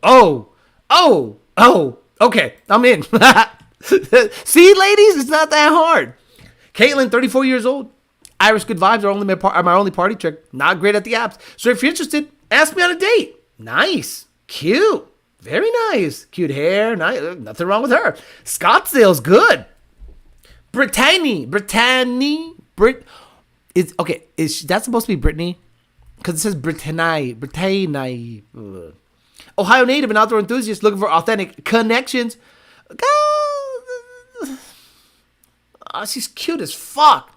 Okay, I'm in. See, ladies, it's not that hard. Caitlin, 34 years old. Irish good vibes are my only party trick. Not great at the apps. So if you're interested, ask me on a date. Nice. Cute. Very nice. Cute hair. Nice. Nothing wrong with her. Scottsdale's good. Brittany. Is that supposed to be Brittany? Because it says Brittany. Ohio native and outdoor enthusiast looking for authentic connections. Oh, she's cute as fuck.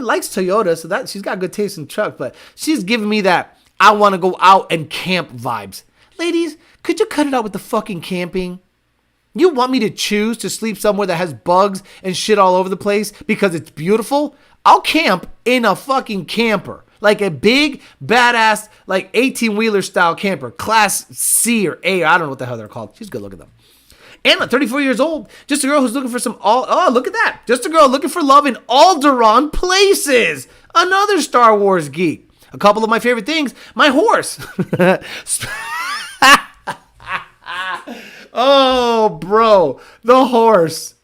likes Toyota, so that she's got good taste in trucks, but she's giving me that I want to go out and camp vibes. Ladies, could you cut it out with the fucking camping? You want me to choose to sleep somewhere that has bugs and shit all over the place because it's beautiful? I'll camp in a fucking camper. Like a big, badass, like 18-wheeler style camper. Class C or A. I don't know what the hell they're called. She's good looking though. Anna, 34 years old. Just a girl who's looking for some oh, look at that. Just a girl looking for love in Alderaan places. Another Star Wars geek. A couple of my favorite things. My horse. Oh, bro. The horse.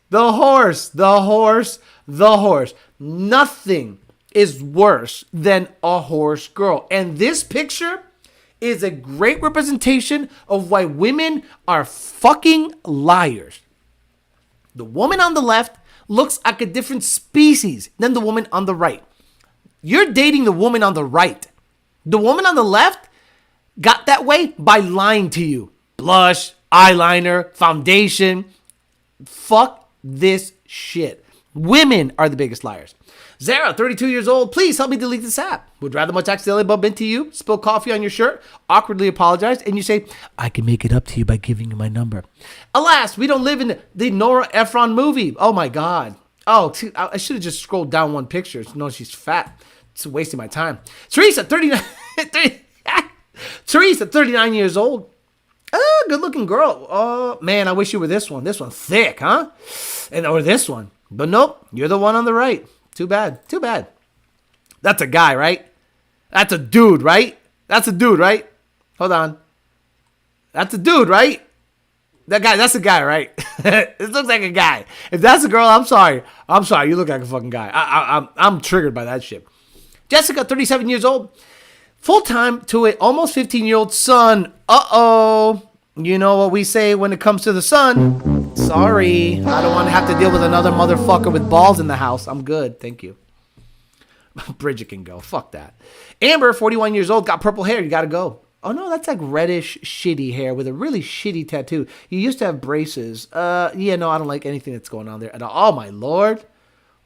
Nothing is worse than a horse girl. And this picture is a great representation of why women are fucking liars. The woman on the left looks like a different species than the woman on the right. You're dating the woman on the right. The woman on the left got that way by lying to you. Blush, eyeliner, foundation. Fuck this shit. Women are the biggest liars. Zara, 32 years old, please help me delete this app. Would rather much accidentally bump into you, spill coffee on your shirt, awkwardly apologize, and you say, I can make it up to you by giving you my number. Alas, we don't live in the Nora Ephron movie. Oh my God. Oh, I should have just scrolled down one picture. No, she's fat. It's wasting my time. Teresa, 39 years old. Oh, good looking girl. Oh, man, I wish you were this one. This one thick, huh? Or this one. But nope, you're the one on the right. Too bad. That's a guy, right? That's a dude, right? Hold on. That's a dude, right? That's a guy, right? This looks like a guy. If that's a girl, I'm sorry. You look like a fucking guy. I'm triggered by that shit. Jessica, 37 years old. Full-time to an almost 15-year-old son. Uh-oh. You know what we say when it comes to the son. Sorry. I don't want to have to deal with another motherfucker with balls in the house. I'm good. Thank you. Bridget can go. Fuck that. Amber, 41 years old, got purple hair. You got to go. Oh, no, that's like reddish, shitty hair with a really shitty tattoo. You used to have braces. Yeah, no, I don't like anything that's going on there at all. Oh, my Lord.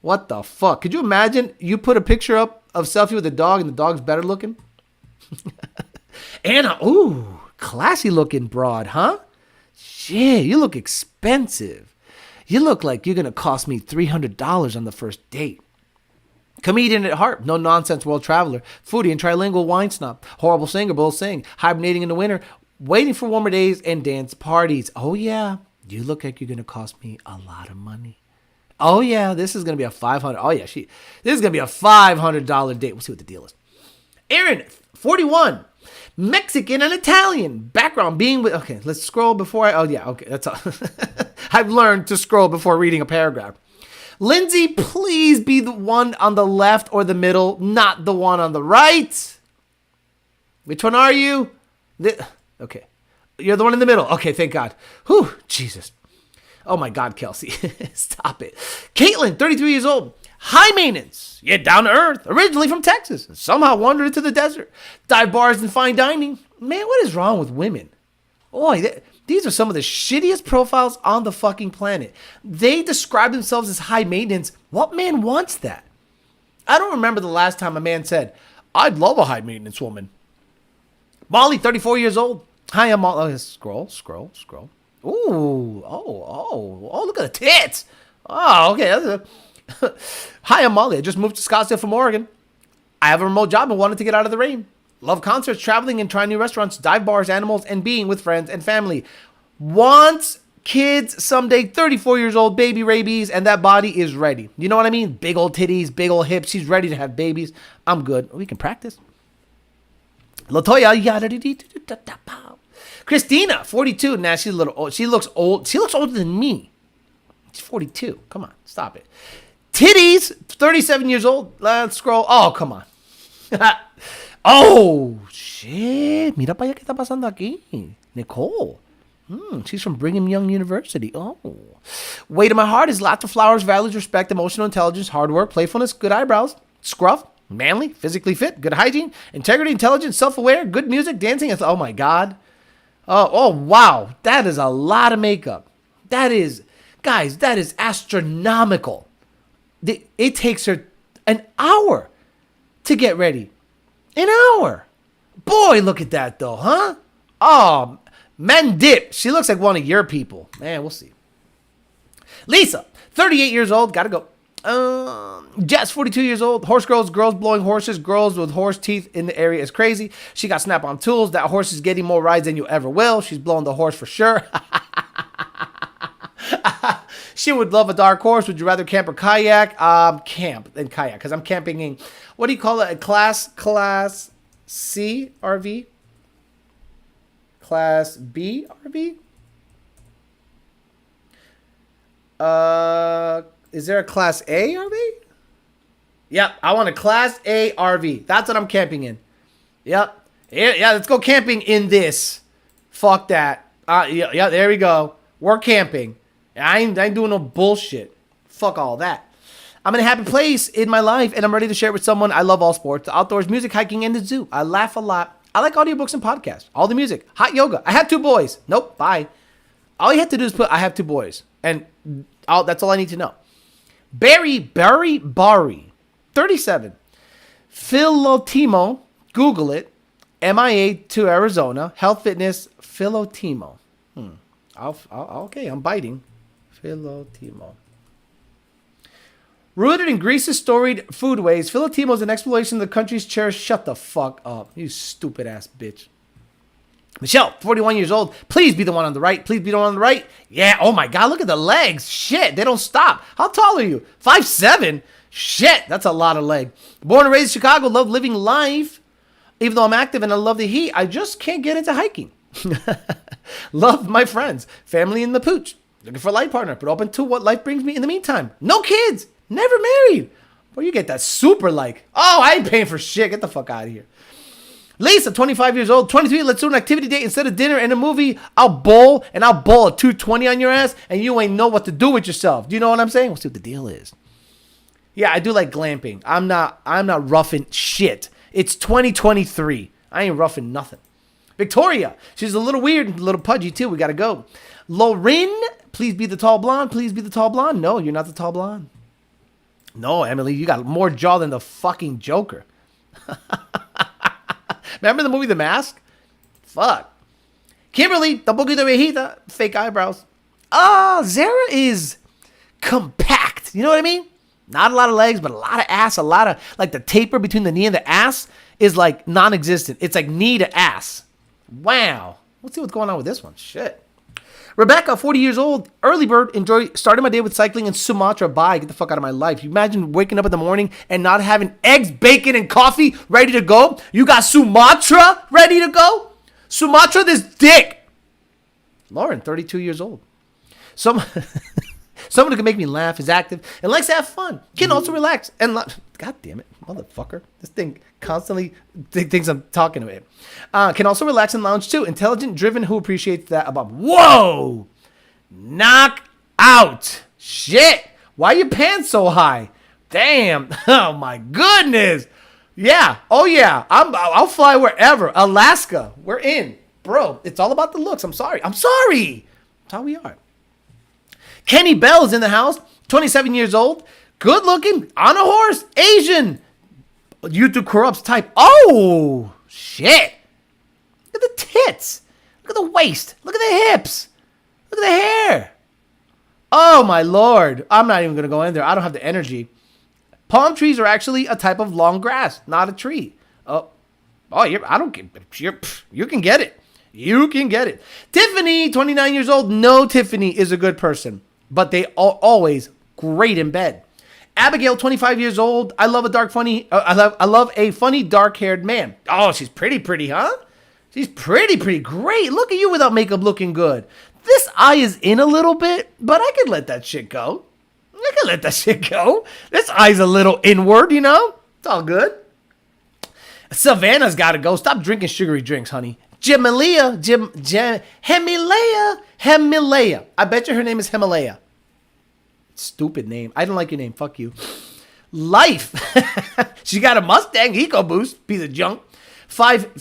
What the fuck? Could you imagine you put a picture up of selfie with a dog and the dog's better looking? Anna, ooh, classy looking broad, huh? Shit, you look expensive. You look like you're going to cost me $300 on the first date. Comedian at heart, no nonsense world traveler, foodie and trilingual wine snob, horrible singer, will sing, hibernating in the winter, waiting for warmer days and dance parties. Oh yeah, you look like you're going to cost me a lot of money. Oh yeah, this is going to be a $500. Oh yeah, this is going to be a $500 date. We'll see what the deal is. Aaron, 41, Mexican and Italian. Background being with, okay, let's scroll before that's all. I've learned to scroll before reading a paragraph. Lindsay, please be the one on the left or the middle, not the one on the right. Which one are you? Okay. You're the one in the middle. Okay, thank God. Whew, Jesus. Oh my God, Kelsey. Stop it. Caitlin, 33 years old. High maintenance, yet down to earth, originally from Texas, and somehow wandered into the desert. Dive bars and fine dining. Man, what is wrong with women? Boy, these are some of the shittiest profiles on the fucking planet. They describe themselves as high maintenance. What man wants that? I don't remember the last time a man said, I'd love a high maintenance woman. Molly, 34 years old. Hi, I'm Molly. Oh, scroll. Ooh, oh, look at the tits. Oh, okay. Hi, I'm Molly. I just moved to Scottsdale from Oregon. I have a remote job and wanted to get out of the rain. Love concerts, traveling, and trying new restaurants, dive bars, animals, and being with friends and family. Wants kids someday, 34 years old, baby rabies, and that body is ready. You know what I mean? Big old titties, big old hips. She's ready to have babies. I'm good. We can practice. Latoya, Christina, 42. Now she's a little old. She looks old. She looks older than me. She's 42. Come on, stop it. Titties, 37 years old. Let's scroll. Oh, come on. Oh, shit. Mira para allá qué está pasando aquí. Nicole. She's from Brigham Young University. Oh. Weight of my heart is lots of flowers, values, respect, emotional intelligence, hard work, playfulness, good eyebrows, scruff, manly, physically fit, good hygiene, integrity, intelligence, self-aware, good music, dancing. Oh, my God. Oh, wow. That is a lot of makeup. That is, guys, that is astronomical. It takes her An hour to get ready. An hour. Boy, look at that though, huh? Oh, Mendip. She looks like one of your people. Man, we'll see. Lisa, 38 years old. Gotta go. Jess, 42 years old. Horse girls blowing horses. Girls with horse teeth in the area is crazy. She got Snap-on tools. That horse is getting more rides than you ever will. She's blowing the horse for sure. She would love a dark horse. Would you rather camp or kayak? Camp than kayak, because I'm camping in, what do you call it? A class C RV? Class B RV? Is there a Class A RV? Yep, I want a Class A RV. That's what I'm camping in. Yep. Yeah, let's go camping in this. Fuck that. Yeah, there we go. We're camping. I ain't doing no bullshit. Fuck all that. I'm in a happy place in my life, and I'm ready to share it with someone. I love all sports, the outdoors, music, hiking, and the zoo. I laugh a lot. I like audiobooks and podcasts. All the music. Hot yoga. I have 2 boys. Nope, bye. All you have to do is put, I have 2 boys. And that's all I need to know. Barry, 37. Philotimo, Google it. MIA to Arizona. Health fitness, Philotimo. Okay, I'm biting. Philotimo. Rooted in Greece's storied foodways, Philotimo is an exploration of the country's cherished. Shut the fuck up, you stupid ass bitch. Michelle, 41 years old. Please be the one on the right. Please be the one on the right. Yeah. Oh my God. Look at the legs. Shit. They don't stop. How tall are you? 5'7". Shit. That's a lot of leg. Born and raised in Chicago. Love living life. Even though I'm active and I love the heat, I just can't get into hiking. Love my friends. Family in the pooch. Looking for a life partner, but open to what life brings me in the meantime. No kids. Never married. Boy, you get that super like. Oh, I ain't paying for shit. Get the fuck out of here. Lisa, 25 years old, 23, let's do an activity date instead of dinner and a movie. I'll bowl a 220 on your ass, and you ain't know what to do with yourself. Do you know what I'm saying? We'll see what the deal is. Yeah, I do like glamping. I'm not roughing shit. It's 2023. I ain't roughing nothing. Victoria, she's a little weird, a little pudgy too. We gotta go. Lauren, please be the tall blonde. Please be the tall blonde. No, you're not the tall blonde. No, Emily, you got more jaw than the fucking Joker. Remember the movie The Mask? Fuck. Kimberly, the Boogie de Rejita, fake eyebrows. Zara is compact. You know what I mean? Not a lot of legs, but a lot of ass. A lot of, like, the taper between the knee and the ass is, like, non-existent. It's like knee to ass. Wow. Let's see what's going on with this one. Shit. Rebecca, 40 years old, early bird, enjoy starting my day with cycling in Sumatra. Bye, get the fuck out of my life. You imagine waking up in the morning and not having eggs, bacon, and coffee ready to go? You got Sumatra ready to go? Sumatra this dick. Lauren, 32 years old. Someone who can make me laugh, is active, and likes to have fun. Can also relax and God damn it, motherfucker. This thing constantly thinks I'm talking to it. Can also relax and lounge too. Intelligent, driven, who appreciates that about. Whoa! Knock out. Shit. Why are your pants so high? Damn. Oh my goodness. Yeah. Oh yeah. I'll fly wherever. Alaska. We're in. Bro, it's all about the looks. I'm sorry. That's how we are. Kenny Bell's in the house. 27 years old. Good looking. On a horse. Asian. YouTube corrupts type. Oh, shit. Look at the tits. Look at the waist. Look at the hips. Look at the hair. Oh, my Lord. I'm not even going to go in there. I don't have the energy. Palm trees are actually a type of long grass, not a tree. You can get it. You can get it. Tiffany, 29 years old. No, Tiffany is a good person, but they are always great in bed. Abigail, 25 years old. I love I love a funny dark-haired man. Oh, she's pretty, huh? She's pretty great. Look at you without makeup looking good. This eye is in a little bit, but I could let that shit go. This eye's a little inward, you know? It's all good. Savannah's got to go. Stop drinking sugary drinks, honey. Hemilea. I bet you her name is Himalaya. Stupid name. I don't like your name. Fuck you. Life. She got a Mustang EcoBoost. Piece of junk. 5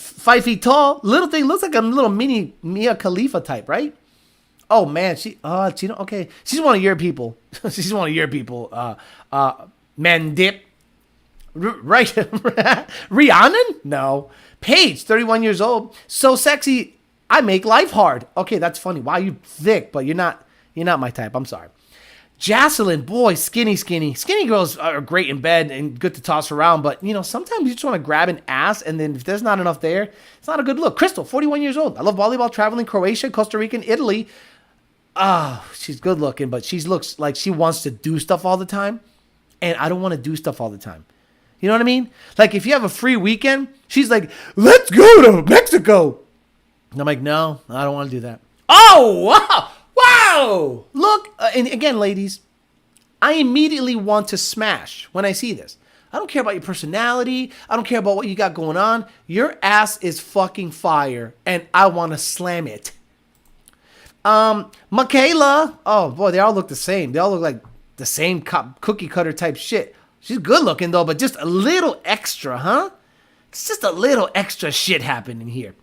feet tall. Little thing. Looks like a little mini Mia Khalifa type, right? Oh, man. Okay. She's one of your people. Man dip. Right. Rhiannon? No. Paige, 31 years old. So sexy, I make life hard. Okay, that's funny. Wow, you thick, but you're not my type. I'm sorry. Jocelyn, boy, skinny. Skinny girls are great in bed and good to toss around, but sometimes you just want to grab an ass, and then if there's not enough there, it's not a good look. Crystal, 41 years old. I love volleyball, traveling Croatia, Costa Rica, and Italy. She's good looking, but she looks like she wants to do stuff all the time, and I don't want to do stuff all the time. You know what I mean? Like if you have a free weekend, she's like, let's go to Mexico. And I'm like, no, I don't want to do that. Oh, wow. Wow. Look, and again, ladies, I immediately want to smash when I see this. I don't care about your personality. I don't care about what you got going on. Your ass is fucking fire, and I want to slam it. Michaela. Oh, boy, they all look the same. They all look like the same cookie cutter type shit. She's good looking, though, but just a little extra, huh? It's just a little extra shit happening here.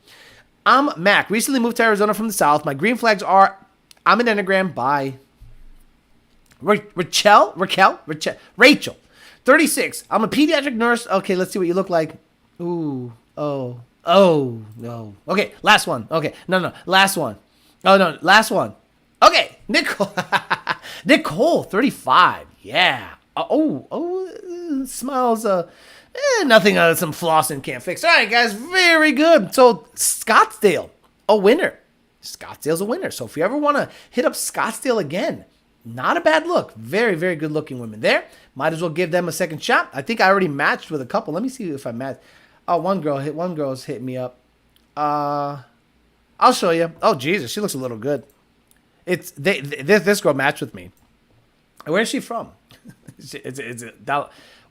I'm Mac. Recently moved to Arizona from the South. My green flags are I'm an Enneagram. Bye. Rachel. 36. I'm a pediatric nurse. Okay, let's see what you look like. Ooh. Oh, no. Okay, last one. Okay, no. Last one. Oh, no, last one. Okay, Nicole. Nicole, 35. Yeah. Smiles. Nothing some flossing can't fix. All right, guys, very good. So Scottsdale, a winner. Scottsdale's a winner. So if you ever want to hit up Scottsdale again, not a bad look. Very, very good looking women there. Might as well give them a second shot. I think I already matched with a couple. Let me see if I matched. Oh, one girl's hit me up. I'll show you. Oh, Jesus, she looks a little good. This girl matched with me. Where's she from? It's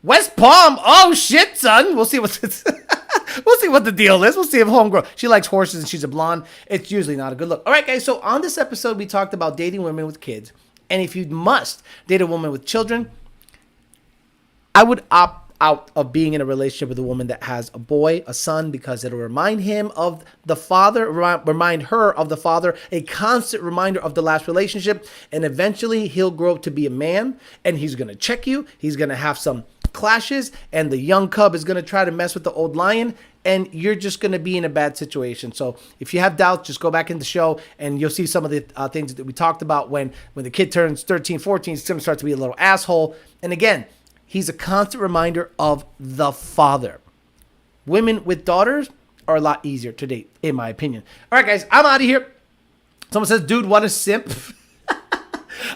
West Palm. Oh shit, son. We'll see we'll see what the deal is. We'll see if homegirl. She likes horses and she's a blonde. It's usually not a good look. All right, guys. So on this episode, we talked about dating women with kids, and if you must date a woman with children, I would opt out of being in a relationship with a woman that has a boy, a son, because it'll remind him of the father, remind her of the father, a constant reminder of the last relationship, and eventually he'll grow up to be a man, and he's going to check you, he's going to have some clashes, and the young cub is going to try to mess with the old lion, and you're just going to be in a bad situation. So if you have doubts, just go back in the show, and you'll see some of the things that we talked about when the kid turns 13, 14, he's going to start to be a little asshole, and again, he's a constant reminder of the father. Women with daughters are a lot easier to date, in my opinion. All right, guys, I'm out of here. Someone says, dude, what a simp.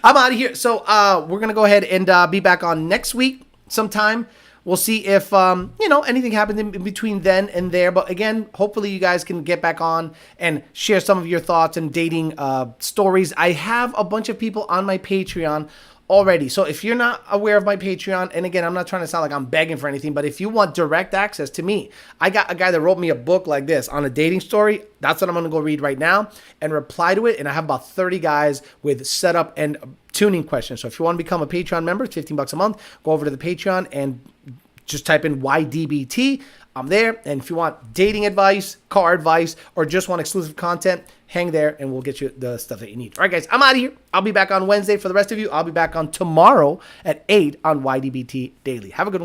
I'm out of here. So we're going to go ahead and be back on next week sometime. We'll see if, anything happens in between then and there. But again, hopefully you guys can get back on and share some of your thoughts and dating stories. I have a bunch of people on my Patreon already. So if you're not aware of my Patreon, and again, I'm not trying to sound like I'm begging for anything, but if you want direct access to me, I got a guy that wrote me a book like this on a dating story. That's what I'm going to go read right now and reply to it. And I have about 30 guys with setup and tuning questions. So if you want to become a Patreon member, it's $15 a month. Go over to the Patreon and just type in YDBT. I'm there. And if you want dating advice, car advice, or just want exclusive content, hang there and we'll get you the stuff that you need. All right, guys, I'm out of here. I'll be back on Wednesday. For the rest of you, I'll be back on tomorrow at 8 on YDBT Daily. Have a good one.